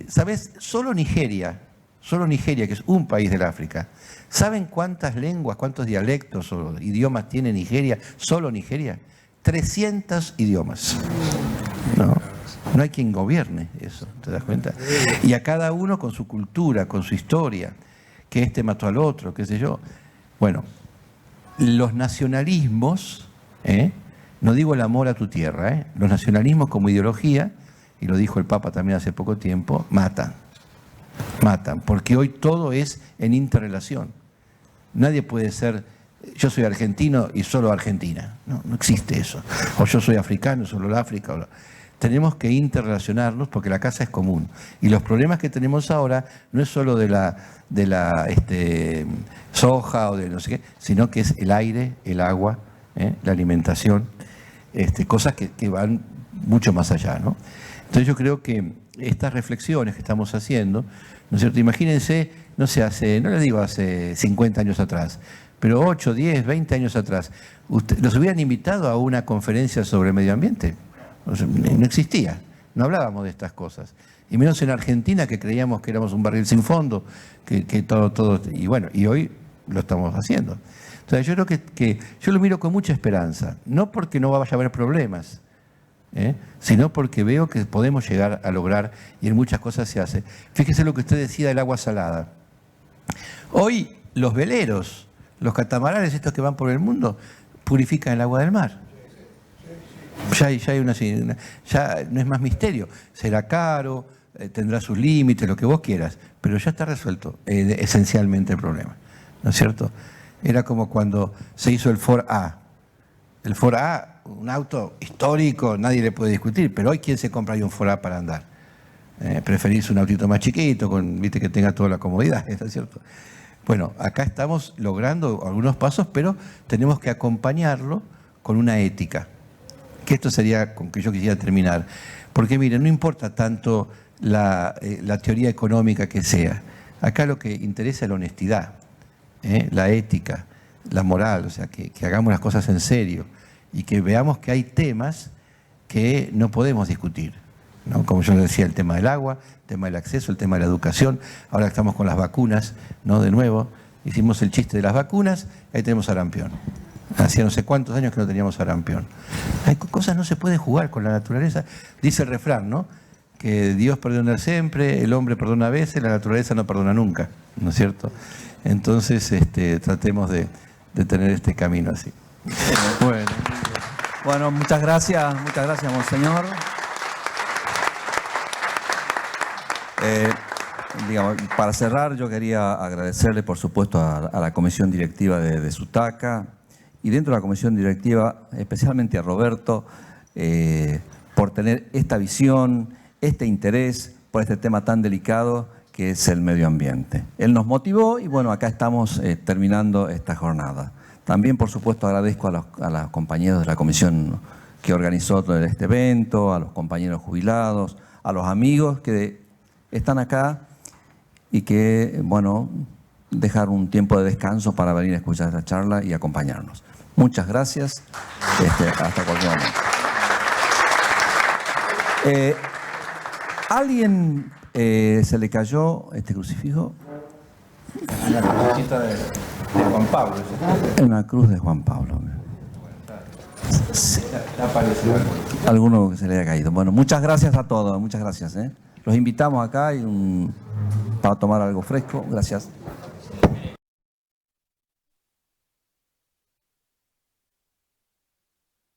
¿Sabes? Solo Nigeria, que es un país del África, ¿saben cuántas lenguas, cuántos dialectos o idiomas tiene Nigeria? Solo Nigeria. 300 idiomas. No hay quien gobierne eso, ¿te das cuenta? Y a cada uno con su cultura, con su historia, que este mató al otro, qué sé yo. Bueno, los nacionalismos, no digo el amor a tu tierra, los nacionalismos como ideología, y lo dijo el Papa también hace poco tiempo, matan, porque hoy todo es en interrelación. Nadie puede ser, yo soy argentino y solo Argentina, no existe eso. O yo soy africano, solo el África. Tenemos que interrelacionarnos porque la casa es común. Y los problemas que tenemos ahora no es solo de la soja o de no sé qué, sino que es el aire, el agua, la alimentación, cosas que van mucho más allá, ¿no? Entonces yo creo que estas reflexiones que estamos haciendo, ¿no es cierto? Imagínense, no sé, no les digo hace 50 años atrás, pero 8, 10, 20 años atrás, ¿los hubieran invitado a una conferencia sobre medio ambiente? No existía, no hablábamos de estas cosas. Y menos en Argentina, que creíamos que éramos un barril sin fondo, que todo, y bueno, y hoy lo estamos haciendo. Entonces yo creo que yo lo miro con mucha esperanza, no porque no vaya a haber problemas, sino porque veo que podemos llegar a lograr, y en muchas cosas se hace. Fíjese lo que usted decía del agua salada. Hoy los veleros, los catamaranes, estos que van por el mundo, purifican el agua del mar. Ya no es más misterio. Será caro, tendrá sus límites, lo que vos quieras, pero ya está resuelto esencialmente el problema, ¿no es cierto? Era como cuando se hizo el Ford A. El Ford A, un auto histórico, nadie le puede discutir, pero hoy ¿quién se compra un Ford A para andar? Preferís un autito más chiquito, viste, que tenga toda la comodidad, ¿no es cierto? Bueno, acá estamos logrando algunos pasos, pero tenemos que acompañarlo con una ética. Que esto sería con que yo quisiera terminar. Porque miren, no importa tanto la teoría económica que sea. Acá lo que interesa es la honestidad, la ética, la moral, o sea, que hagamos las cosas en serio y que veamos que hay temas que no podemos discutir, ¿no? Como yo les decía, el tema del agua, el tema del acceso, el tema de la educación. Ahora estamos con las vacunas, ¿no? De nuevo, hicimos el chiste de las vacunas, ahí tenemos sarampión. Hacía no sé cuántos años que no teníamos sarampión. Hay cosas no se pueden jugar con la naturaleza. Dice el refrán, ¿no? Que Dios perdona siempre, el hombre perdona a veces, la naturaleza no perdona nunca, ¿no es cierto? Entonces, tratemos de tener este camino así. Bueno, muchas gracias, monseñor. Para cerrar, yo quería agradecerle, por supuesto, a la comisión directiva de Sutaca, y dentro de la comisión directiva, especialmente a Roberto, por tener esta visión, este interés por este tema tan delicado que es el medio ambiente. Él nos motivó y bueno, acá estamos terminando esta jornada. También, por supuesto, agradezco a los compañeros de la comisión que organizó todo este evento, a los compañeros jubilados, a los amigos que están acá y que, bueno, dejar un tiempo de descanso para venir a escuchar esta charla y acompañarnos. Muchas gracias. Hasta cualquier momento. ¿Alguien se le cayó este crucifijo? Una crucita de Juan Pablo. Una cruz de Juan Pablo. Alguno que se le haya caído. Bueno, muchas gracias a todos, muchas gracias. Los invitamos acá para tomar algo fresco. Gracias.